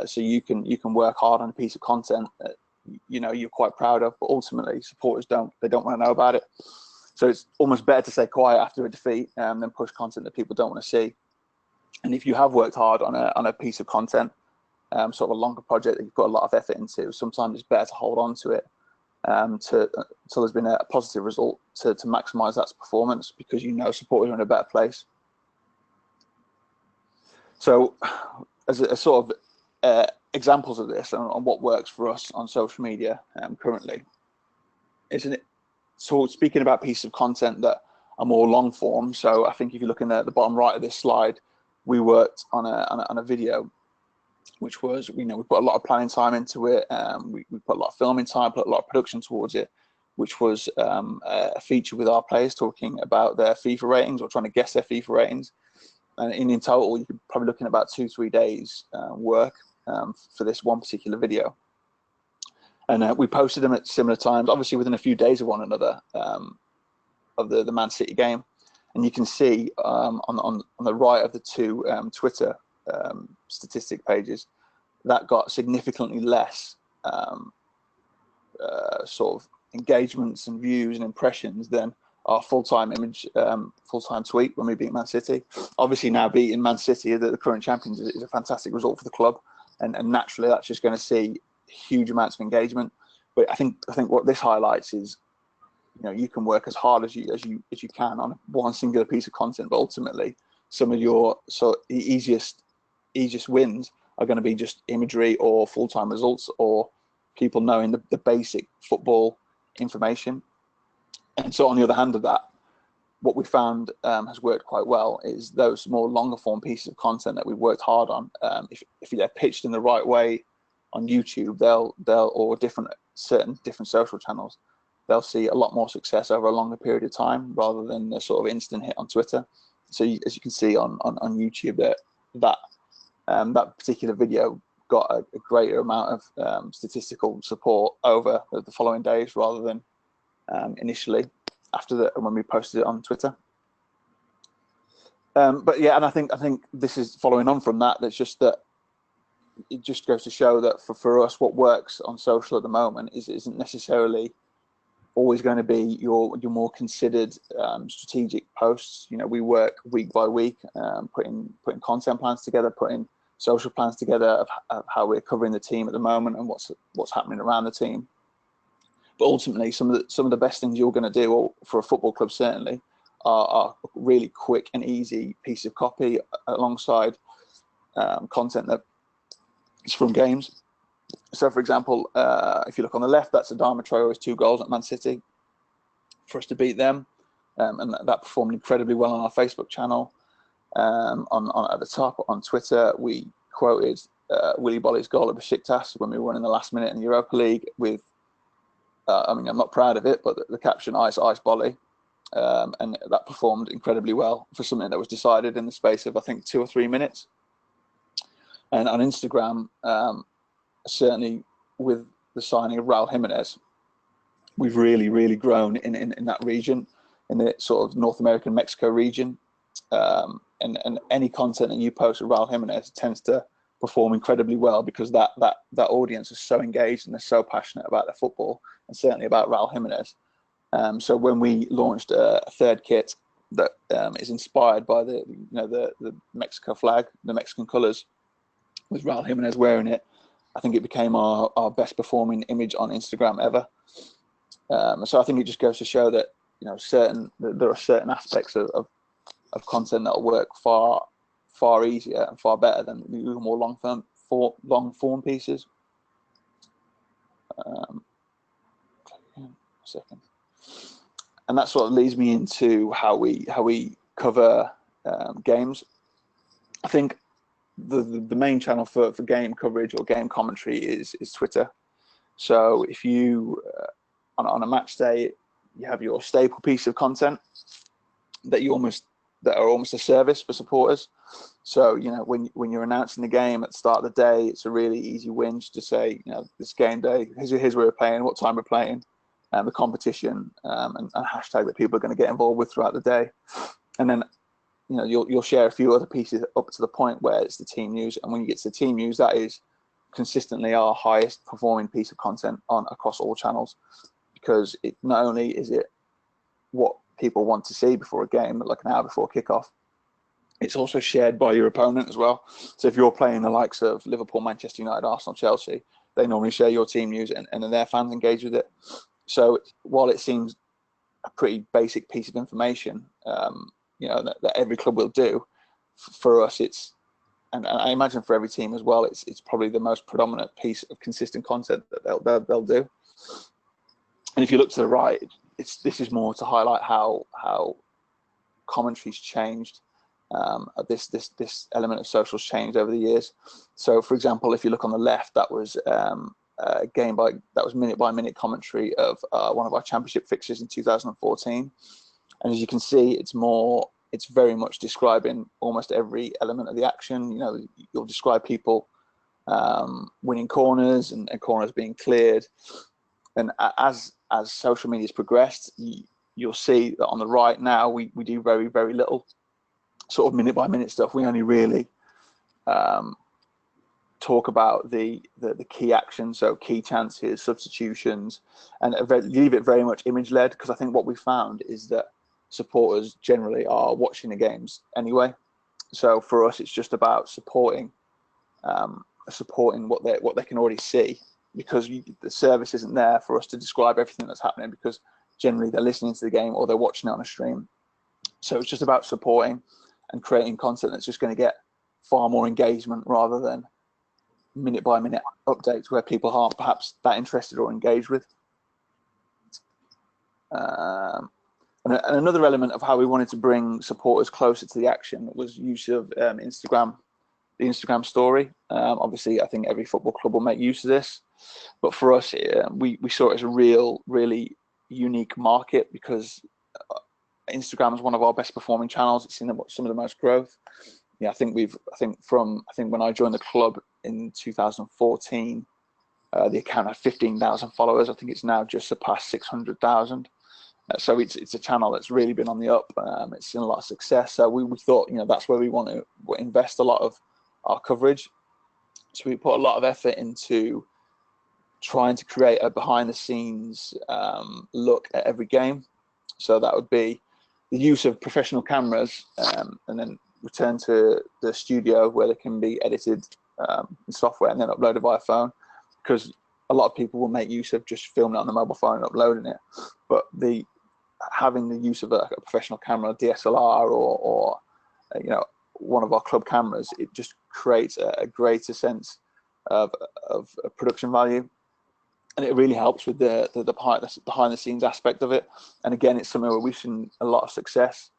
[SPEAKER 5] So you can work hard on a piece of content that, you know, you're quite proud of, but ultimately supporters don't want to know about it. So it's almost better to stay quiet after a defeat than push content that people don't want to see. And if you have worked hard on a piece of content, sort of a longer project that you've put a lot of effort into, sometimes it's better to hold on to it until there's been a positive result to maximise that performance, because you know supporters are in a better place. So as a sort of examples of this and what works for us on social media currently, isn't it? So speaking about pieces of content that are more long form. So I think if you look in the bottom right of this slide, we worked on a video, which was, you know, we put a lot of planning time into it. We put a lot of filming time, put a lot of production towards it, which was a feature with our players talking about their FIFA ratings, or trying to guess their FIFA ratings. And in total, you could probably looking at about 2-3 days work for this one particular video. And we posted them at similar times, obviously within a few days of one another, of the Man City game. And you can see on the right of the two Twitter statistic pages, that got significantly less sort of engagements and views and impressions than our full-time tweet when we beat Man City. Obviously now beating Man City, the current champions, is a fantastic result for the club, and naturally that's just going to see huge amounts of engagement. But I think what this highlights is, you know, you can work as hard as you can on one singular piece of content, but ultimately some of your easiest wins are going to be just imagery or full-time results, or people knowing the basic football information. And so on the other hand of that, what we found has worked quite well is those more longer form pieces of content that we've worked hard on. If they're pitched in the right way on YouTube, or certain different social channels, they'll see a lot more success over a longer period of time, rather than the sort of instant hit on Twitter. So as you can see on YouTube, that particular video got a greater amount of statistical support over the following days rather than initially. when we posted it on Twitter. But yeah, and I think this is following on from that. That's just that it just goes to show that for us, what works on social at the moment isn't necessarily always going to be your more considered strategic posts. You know, we work week by week, putting content plans together, putting social plans together of how we're covering the team at the moment and what's happening around the team. But ultimately, some of the best things you're going to do, or for a football club certainly, are really quick and easy piece of copy alongside content that is from games. So, for example, if you look on the left, that's Adama Traore's 2 goals at Man City for us to beat them, and that performed incredibly well on our Facebook channel. On at the top on Twitter, we quoted Willy Bolly's goal at Besiktas when we won in the last minute in the Europa League with, I mean, I'm not proud of it, but the caption "Ice Ice Bolly," and that performed incredibly well for something that was decided in the space of, I think, 2 or 3 minutes. And on Instagram, certainly with the signing of Raul Jimenez, we've really grown in that region, in the sort of North American Mexico region. And any content that you post with Raul Jimenez tends to perform incredibly well, because that audience is so engaged and they're so passionate about their football, and certainly about Raul Jimenez. So when we launched a third kit that is inspired by the Mexico flag, the Mexican colours, with Raul Jimenez wearing it, I think it became our best performing image on Instagram ever. So I think it just goes to show that, you know, there are certain aspects of content that will work far easier and far better than the more long form pieces. Second, and that sort of leads me into how we cover games. I think the main channel for game coverage or game commentary is Twitter. So if you on a match day, you have your staple piece of content that are almost a service for supporters. So, you know, when you're announcing the game at the start of the day, it's a really easy win to say, you know, this game day, here's where we're playing, what time we're playing, the competition, and a hashtag that people are going to get involved with throughout the day. And then, you know, you'll share a few other pieces up to the point where it's the team news. And when you get to the team news, that is consistently our highest performing piece of content across all channels, because it not only is it what people want to see before a game, like an hour before kickoff, it's also shared by your opponent as well. So if you're playing the likes of Liverpool, Manchester United, Arsenal, Chelsea, they normally share your team news, and then their fans engage with it. So while it seems a pretty basic piece of information, you know, that every club will do, for us it's, and I imagine for every team as well, it's probably the most predominant piece of consistent content that they'll do. And if you look to the right, this is more to highlight how commentary's changed. This element of social's changed over the years. So, for example, if you look on the left, that was minute by minute commentary of one of our championship fixtures in 2014. And as you can see, it's very much describing almost every element of the action. You know, you'll describe people winning corners and corners being cleared. And as social media's progressed, you'll see that on the right now we do very little sort of minute by minute stuff. We only really talk about the key actions, so key chances, substitutions, and leave it very much image led, because I think what we found is that supporters generally are watching the games anyway. So for us, it's just about supporting what they can already see, because the service isn't there for us to describe everything that's happening, because generally they're listening to the game or they're watching it on a stream. So it's just about supporting and creating content that's just going to get far more engagement, rather than minute by minute updates where people aren't perhaps that interested or engaged with. And another element of how we wanted to bring supporters closer to the action was use of Instagram, the Instagram story. Obviously, I think every football club will make use of this, but for us, we saw it as a really unique market, because Instagram is one of our best performing channels. It's seen some of the most growth. Yeah, I think when I joined the club in 2014, the account had 15,000 followers. I think it's now just surpassed 600,000. So it's a channel that's really been on the up. It's seen a lot of success. So we thought, that's where we want to invest a lot of our coverage. So we put a lot of effort into trying to create a behind the scenes look at every game. So that would be the use of professional cameras, and then return to the studio where they can be edited in software and then uploaded via phone, because a lot of people will make use of just filming it on the mobile phone and uploading it. But having the use of a professional camera, DSLR, or one of our club cameras, it just creates a greater sense of production value. And it really helps with the behind the scenes aspect of it. And again, it's something where we've seen a lot of success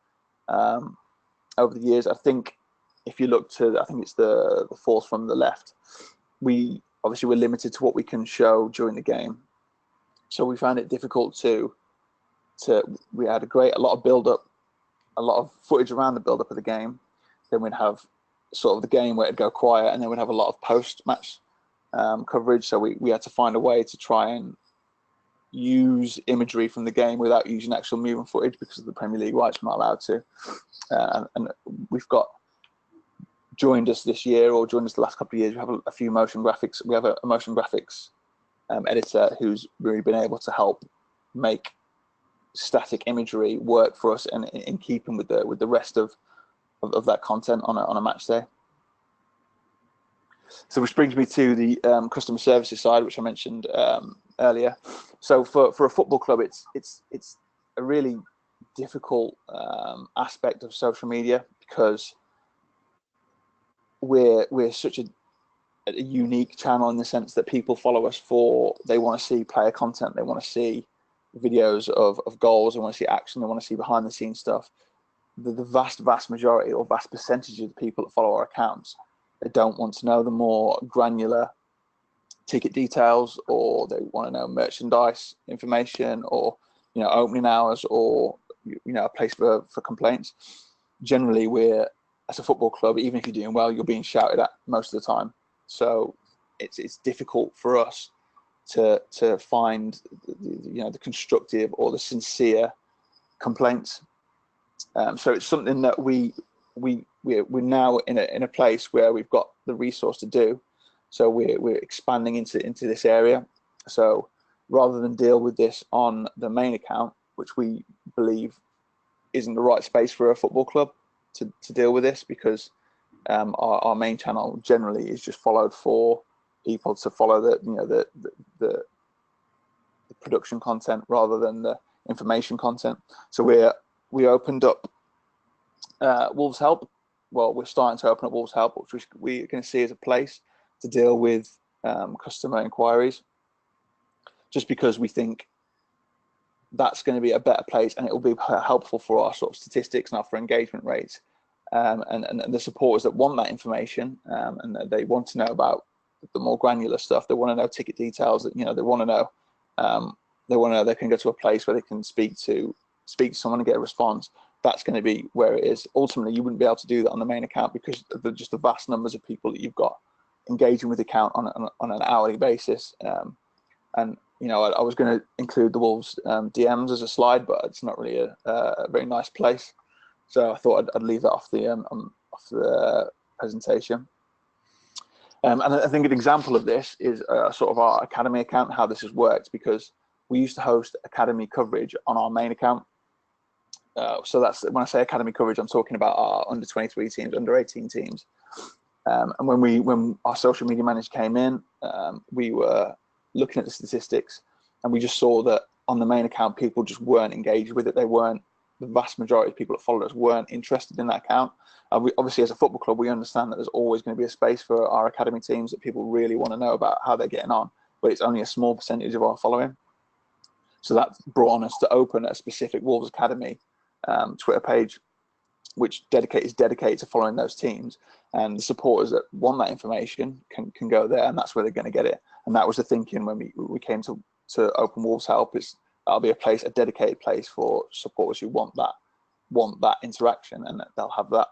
[SPEAKER 5] over the years. I think if you look to, I think it's the fourth from the left, we're limited to what we can show during the game. So we found it difficult we had a lot of build up, a lot of footage around the build up of the game. Then we'd have sort of the game where it'd go quiet, and then we'd have a lot of post match coverage. So we had to find a way to try and use imagery from the game without using actual moving footage, because of the Premier League rights, we're not allowed to. And we've got, joined us this year, or joined us the last couple of years, we have a few motion graphics. We have a motion graphics editor who's really been able to help make static imagery work for us, and in keeping with the rest of that content on a match day. So which brings me to the customer services side, which I mentioned earlier. So for a football club, it's a really difficult aspect of social media, because we're such a unique channel in the sense that people follow us they want to see player content, they want to see videos of goals, they want to see action, they want to see behind the scenes stuff. The vast majority, or vast percentage, of the people that follow our accounts, they don't want to know the more granular ticket details, or they want to know merchandise information, or opening hours, or a place for complaints. Generally, we're, as a football club, even if you're doing well, you're being shouted at most of the time. So it's difficult for us to find the constructive or the sincere complaints. So it's something that we're now in a place where we've got the resource to do. So we're expanding into this area. So rather than deal with this on the main account, which we believe isn't the right space for a football club to deal with this, because our main channel generally is just followed for people to follow the production content rather than the information content. So we opened up Wolves Help. Well, we're starting to open up Wolves Help, which we're going to see as a place to deal with customer inquiries, just because we think that's going to be a better place, and it will be helpful for our sort of statistics and for engagement rates, and the supporters that want that information, and that they want to know about the more granular stuff. They want to know ticket details. That they want to know. They want to know they can go to a place where they can speak to someone and get a response. That's going to be where it is. Ultimately, you wouldn't be able to do that on the main account, because of just the vast numbers of people that you've got engaging with the account on an hourly basis. And I was going to include the Wolves DMs as a slide, but it's not really a very nice place. So I thought I'd leave that off the presentation. And I think an example of this is sort of our academy account, how this has worked, because we used to host academy coverage on our main account. So that's, when I say academy coverage, I'm talking about our under 23 teams, under 18 teams. And when our social media manager came in, we were looking at the statistics, and we just saw that on the main account, people just weren't engaged with it. The vast majority of people that followed us weren't interested in that account. We, obviously, as a football club, we understand that there's always going to be a space for our academy teams, that people really want to know about how they're getting on, but it's only a small percentage of our following. So that brought on us to open a specific Wolves Academy Twitter page, which is dedicated to following those teams, and the supporters that want that information can go there, and that's where they're going to get it. And that was the thinking when we came to open Wolves Help. That'll be a dedicated place for supporters who want that interaction, and they'll have that.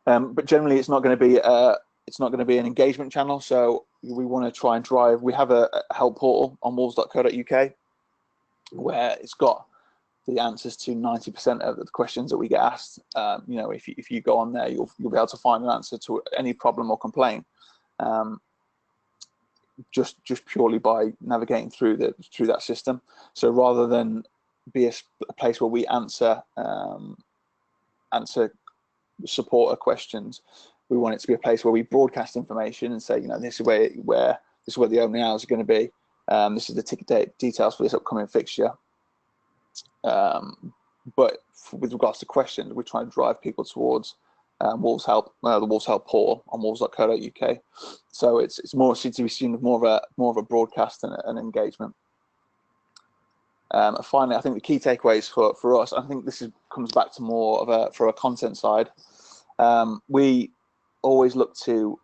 [SPEAKER 5] But generally, it's not going to be an engagement channel. So we want to try and drive. We have a help portal on wolves.co.uk, where it's got the answers to 90% of the questions that we get asked. You know, if you go on there, you'll be able to find an answer to any problem or complaint, just purely by navigating through that system. So rather than be a place where we answer supporter questions, we want it to be a place where we broadcast information and say, you know, this is where the opening hours are going to be. This is the ticket details for this upcoming fixture. But with regards to questions, we're trying to drive people towards Wolves Help, the Wolves Help portal on wolves.co.uk. So it's more to be seen as more of a broadcast and an engagement. Finally, I think the key takeaways for us, I think this comes back to more of for a content side. We always look to,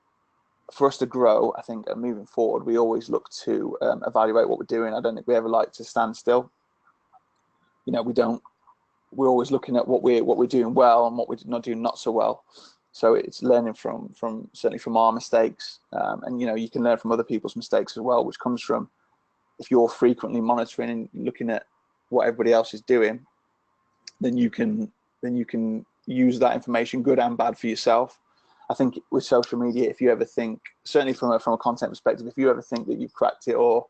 [SPEAKER 5] for us to grow, I think, moving forward, we always look to evaluate what we're doing. I don't think we ever like to stand still. You know, we're always looking at what we're doing well and what we're not doing not so well. So it's learning from certainly from our mistakes, and you know, you can learn from other people's mistakes as well, which comes from, if you're frequently monitoring and looking at what everybody else is doing, then you can use that information, good and bad, for yourself. I think with social media, if you ever think, certainly from a content perspective, if you ever think that you've cracked it, or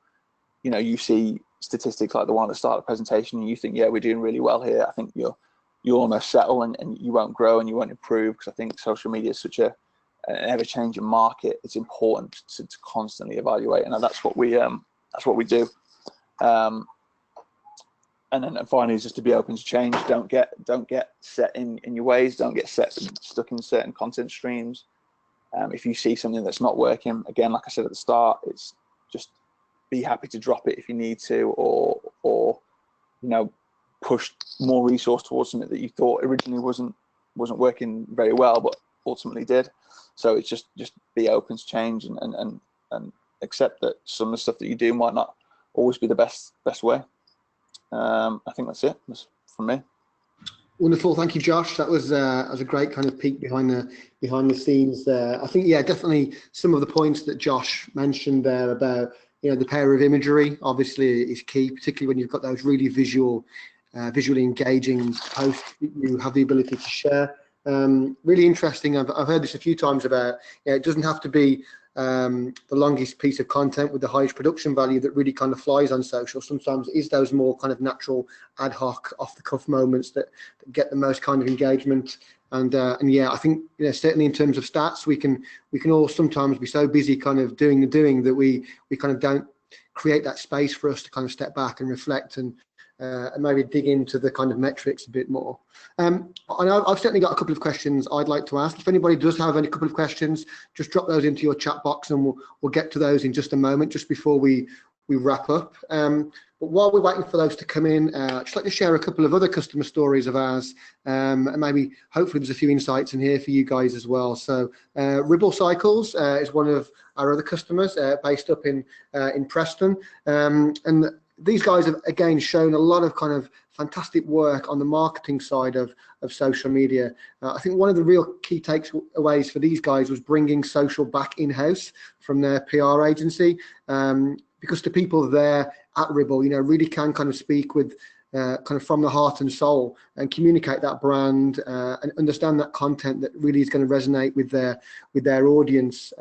[SPEAKER 5] you know, you see statistics like the one at the start of the presentation and you think, yeah, we're doing really well here, I think you almost settle and you won't grow and you won't improve, because I think social media is such an ever-changing market. It's important to constantly evaluate, and that's what we do. And then finally is just to be open to change. Don't get set in your ways. Don't get stuck in certain content streams. If you see something that's not working, again, like I said at the start, it's just be happy to drop it if you need to, or you know, push more resource towards something that you thought originally wasn't working very well, but ultimately did. So it's just be open to change and accept that some of the stuff that you do might not always be the best way. I think that's it from me.
[SPEAKER 3] Wonderful, thank you, Josh. That was a great kind of peek behind the scenes there. I think, yeah, definitely some of the points that Josh mentioned there about, you know, the power of imagery obviously is key, particularly when you've got those really visually engaging posts that you have the ability to share. Really interesting. I've heard this a few times about, you know, it doesn't have to be the longest piece of content with the highest production value that really kind of flies on social. Sometimes it is those more kind of natural, ad hoc, off the cuff moments that get the most kind of engagement. And yeah, I think, you know, certainly in terms of stats, we can all sometimes be so busy kind of doing that we kind of don't create that space for us to kind of step back and reflect and maybe dig into the kind of metrics a bit more. And I've certainly got a couple of questions I'd like to ask. If anybody does have any couple of questions, just drop those into your chat box and we'll get to those in just a moment, just before we wrap up. But while we're waiting for those to come in, I'd just like to share a couple of other customer stories of ours, and maybe hopefully there's a few insights in here for you guys as well. So Ribble Cycles is one of our other customers, based up in Preston, and these guys have again shown a lot of kind of fantastic work on the marketing side of social media. I think one of the real key takeaways for these guys was bringing social back in-house from their PR agency, because the people there at Ribble, you know, really can kind of speak with kind of from the heart and soul and communicate that brand and understand that content that really is going to resonate with their audience.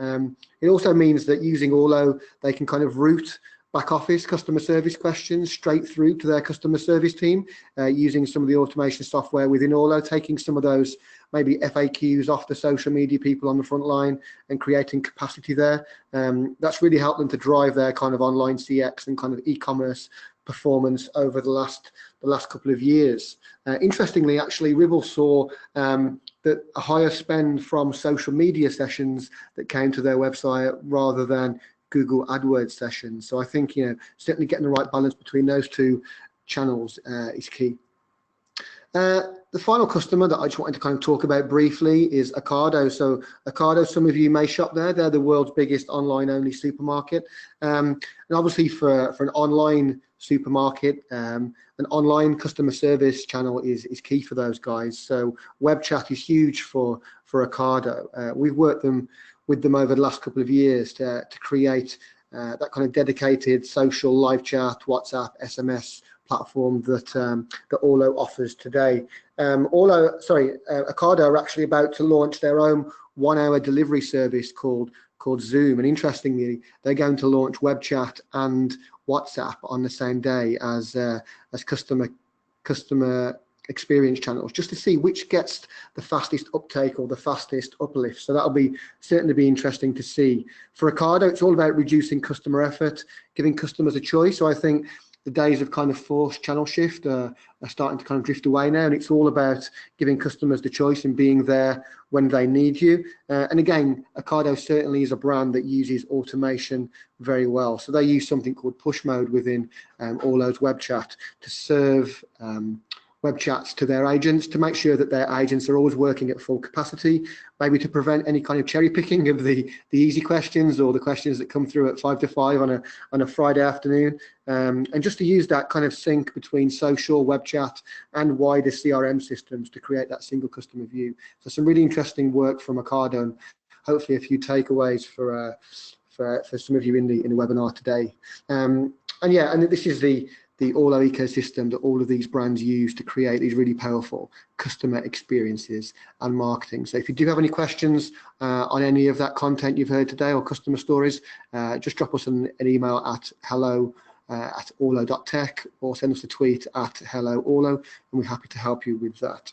[SPEAKER 3] It also means that using Orlo, they can kind of route back office customer service questions straight through to their customer service team, using some of the automation software within Orlo, taking some of those maybe FAQs off the social media people on the front line and creating capacity there. That's really helped them to drive their kind of online CX and kind of e-commerce performance over the last couple of years. Interestingly, actually, Ribble saw that a higher spend from social media sessions that came to their website rather than Google AdWords sessions. So I think, you know, certainly getting the right balance between those two channels is key. The final customer that I just wanted to kind of talk about briefly is Ocado. So Ocado, some of you may shop there. They're the world's biggest online-only supermarket. And obviously for an online supermarket, an online customer service channel is key for those guys. So web chat is huge for Ocado. We've worked with them over the last couple of years to create that kind of dedicated social live chat, WhatsApp, SMS platform that that Orlo offers today. Ocado are actually about to launch their own 1-hour delivery service called Zoom, and interestingly, they're going to launch web chat and WhatsApp on the same day as customer experience channels, just to see which gets the fastest uptake or the fastest uplift. So that'll be certainly be interesting to see. For Ocado, it's all about reducing customer effort, giving customers a choice. So I think the days of kind of forced channel shift are starting to kind of drift away now, and it's all about giving customers the choice and being there when they need you. And again, Ocado certainly is a brand that uses automation very well. So they use something called push mode within Orlo's web chat to serve web chats to their agents, to make sure that their agents are always working at full capacity, maybe to prevent any kind of cherry picking of the easy questions or the questions that come through at 5 to 5 on a Friday afternoon, and just to use that kind of sync between social, web chat and wider CRM systems to create that single customer view. So some really interesting work from Ocado, and hopefully a few takeaways for some of you in the webinar today. And this is the Orlo ecosystem that all of these brands use to create these really powerful customer experiences and marketing. So if you do have any questions on any of that content you've heard today or customer stories, just drop us an email at hello@orlo.tech or send us a tweet at hello_orlo, and we're happy to help you with that.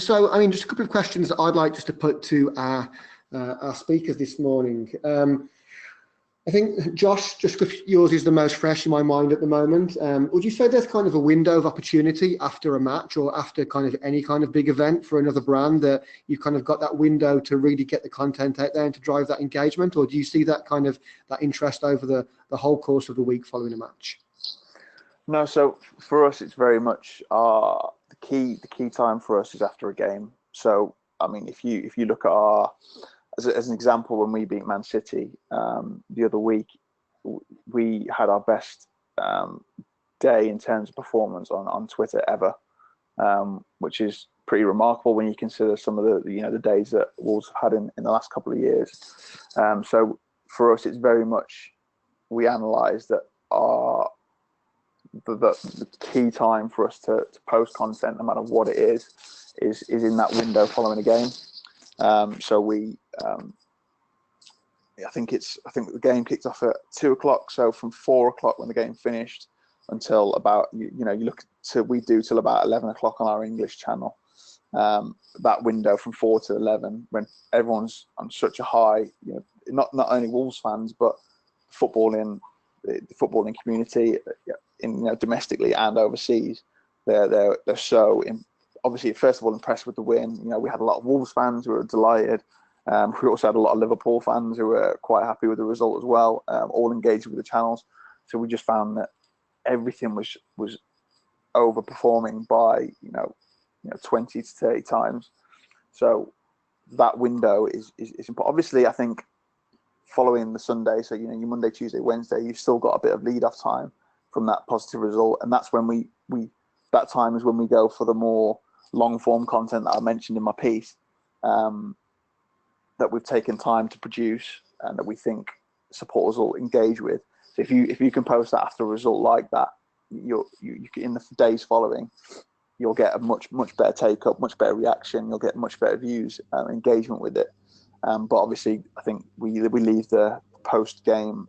[SPEAKER 3] So, I mean, just a couple of questions that I'd like just to put to our speakers this morning. I think, Josh, just because yours is the most fresh in my mind at the moment, would you say there's kind of a window of opportunity after a match or after kind of any kind of big event for another brand that you've kind of got that window to really get the content out there and to drive that engagement? Or do you see that kind of that interest over the whole course of the week following a match?
[SPEAKER 5] No, so for us, it's very much the key time for us is after a game. So, I mean, if you look at as an example, when we beat Man City the other week, we had our best day in terms of performance on Twitter ever, which is pretty remarkable when you consider some of the days that Wolves have had in the last couple of years. So for us, it's very much, we analyse that the key time for us to post content, no matter what it is in that window following a game. So I think the game kicked off at 2 o'clock. So from 4 o'clock when the game finished until about we do till about 11 o'clock on our English channel. That window from 4 to 11, when everyone's on such a high, not only Wolves fans but the footballing community, domestically and overseas, they're so obviously, first of all, impressed with the win. We had a lot of Wolves fans who were delighted. We also had a lot of Liverpool fans who were quite happy with the result as well, all engaged with the channels. So we just found that everything was overperforming by 20 to 30 times. So that window is important. Obviously, I think following the Sunday, so your Monday, Tuesday, Wednesday, you've still got a bit of lead off time from that positive result, and that's when that time is when we go for the more long form content that I mentioned in my piece, that we've taken time to produce and that we think supporters will engage with. So if you can post that after a result like that, you in the days following, you'll get a much better take up, much better reaction. You'll get much better views, engagement with it. But obviously, I think we leave the post game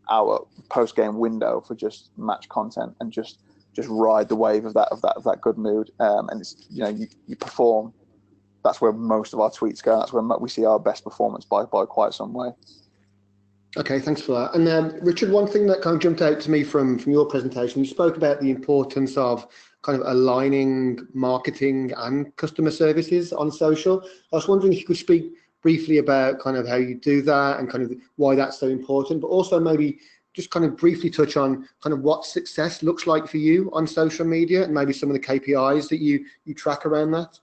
[SPEAKER 5] window for just match content and just ride the wave of that good mood. And it's you perform. That's where most of our tweets go. That's where we see our best performance by quite some way.
[SPEAKER 3] Okay, thanks for that. And Richard, one thing that kind of jumped out to me from your presentation, you spoke about the importance of kind of aligning marketing and customer services on social. I was wondering if you could speak briefly about kind of how you do that and kind of why that's so important, but also maybe just kind of briefly touch on kind of what success looks like for you on social media and maybe some of the KPIs that you track around that.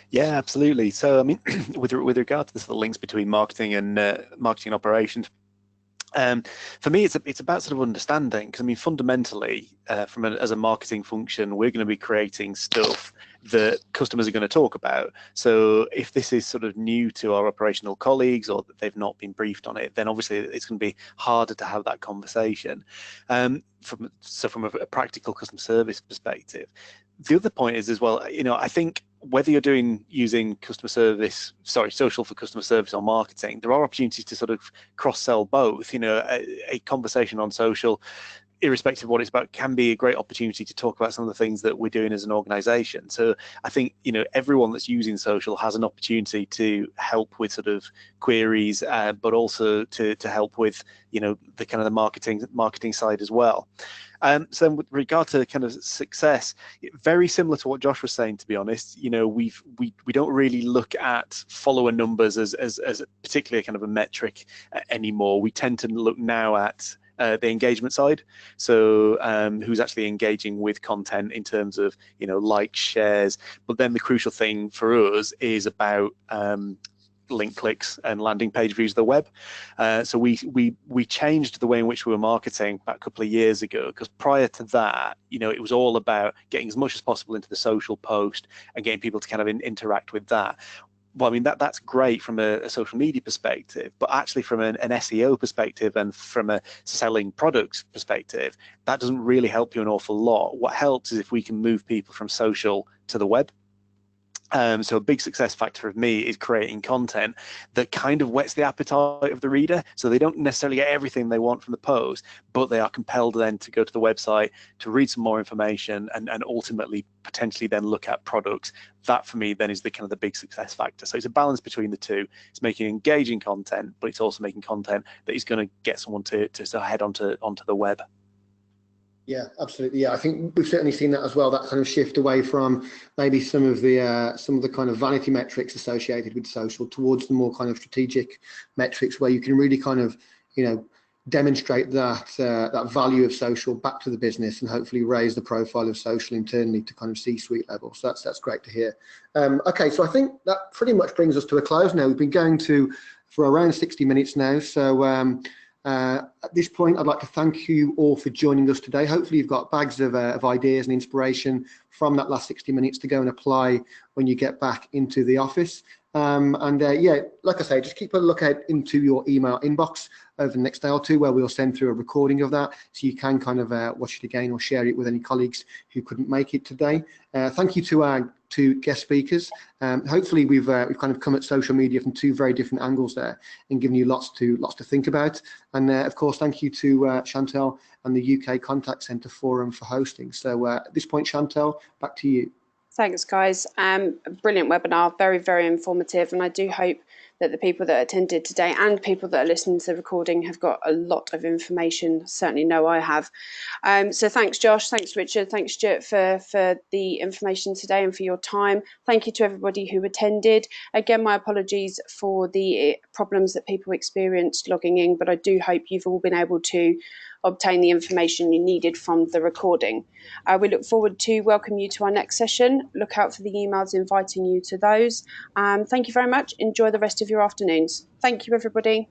[SPEAKER 4] Yeah, absolutely. So, I mean, with regard to the sort of links between marketing and marketing operations, For me, it's about sort of understanding, because I mean, fundamentally, as a marketing function, we're going to be creating stuff that customers are going to talk about. So if this is sort of new to our operational colleagues, or that they've not been briefed on it, then obviously it's going to be harder to have that conversation. From a practical customer service perspective, the other point is as well, I think whether you're using social for customer service or marketing, there are opportunities to sort of cross-sell both. A conversation on social, irrespective of what it's about, can be a great opportunity to talk about some of the things that we're doing as an organization. So I think everyone that's using social has an opportunity to help with sort of queries, but also to help with the kind of the marketing side as well. So then with regard to kind of success, very similar to what Josh was saying, to be honest, we don't really look at follower numbers as particularly kind of a metric anymore. We tend to look now at the engagement side. So who's actually engaging with content in terms of likes, shares. But then the crucial thing for us is about link clicks and landing page views of the web. So we changed the way in which we were marketing about a couple of years ago, because prior to that, it was all about getting as much as possible into the social post and getting people to kind of interact with that. Well, I mean, that's great from a social media perspective, but actually from an SEO perspective and from a selling products perspective, that doesn't really help you an awful lot. What helps is if we can move people from social to the web. So a big success factor of me is creating content that kind of whets the appetite of the reader. So they don't necessarily get everything they want from the post, but they are compelled then to go to the website to read some more information and ultimately potentially then look at products. That for me then is the kind of the big success factor. So it's a balance between the two. It's making engaging content, but it's also making content that is going to get someone to head onto the web.
[SPEAKER 3] Yeah, absolutely. Yeah, I think we've certainly seen that as well. That kind of shift away from maybe some of the kind of vanity metrics associated with social towards the more kind of strategic metrics, where you can really kind of demonstrate that value of social back to the business and hopefully raise the profile of social internally to kind of C-suite level. So that's great to hear. Okay, so I think that pretty much brings us to a close now. We've been going for around 60 minutes now. So at this point, I'd like to thank you all for joining us today. Hopefully you've got bags of ideas and inspiration from that last 60 minutes to go and apply when you get back into the office. Yeah, like I say, just keep a lookout into your email inbox over the next day or two, where we'll send through a recording of that, so you can kind of watch it again or share it with any colleagues who couldn't make it today. Thank you to our two guest speakers. Hopefully we've kind of come at social media from two very different angles there and given you lots to think about. And of course, thank you to Chantel and the UK Contact Centre Forum for hosting. So at this point, Chantel, back to you.
[SPEAKER 2] Thanks, guys. Brilliant webinar, very, very informative. And I do hope that the people that attended today and people that are listening to the recording have got a lot of information. Certainly know I have. So thanks, Josh. Thanks, Richard. Thanks, Stuart, for the information today and for your time. Thank you to everybody who attended. Again, my apologies for the problems that people experienced logging in, but I do hope you've all been able to obtain the information you needed from the recording. We look forward to welcome you to our next session. Look out for the emails inviting you to those. Thank you very much. Enjoy the rest of your afternoons. Thank you, everybody.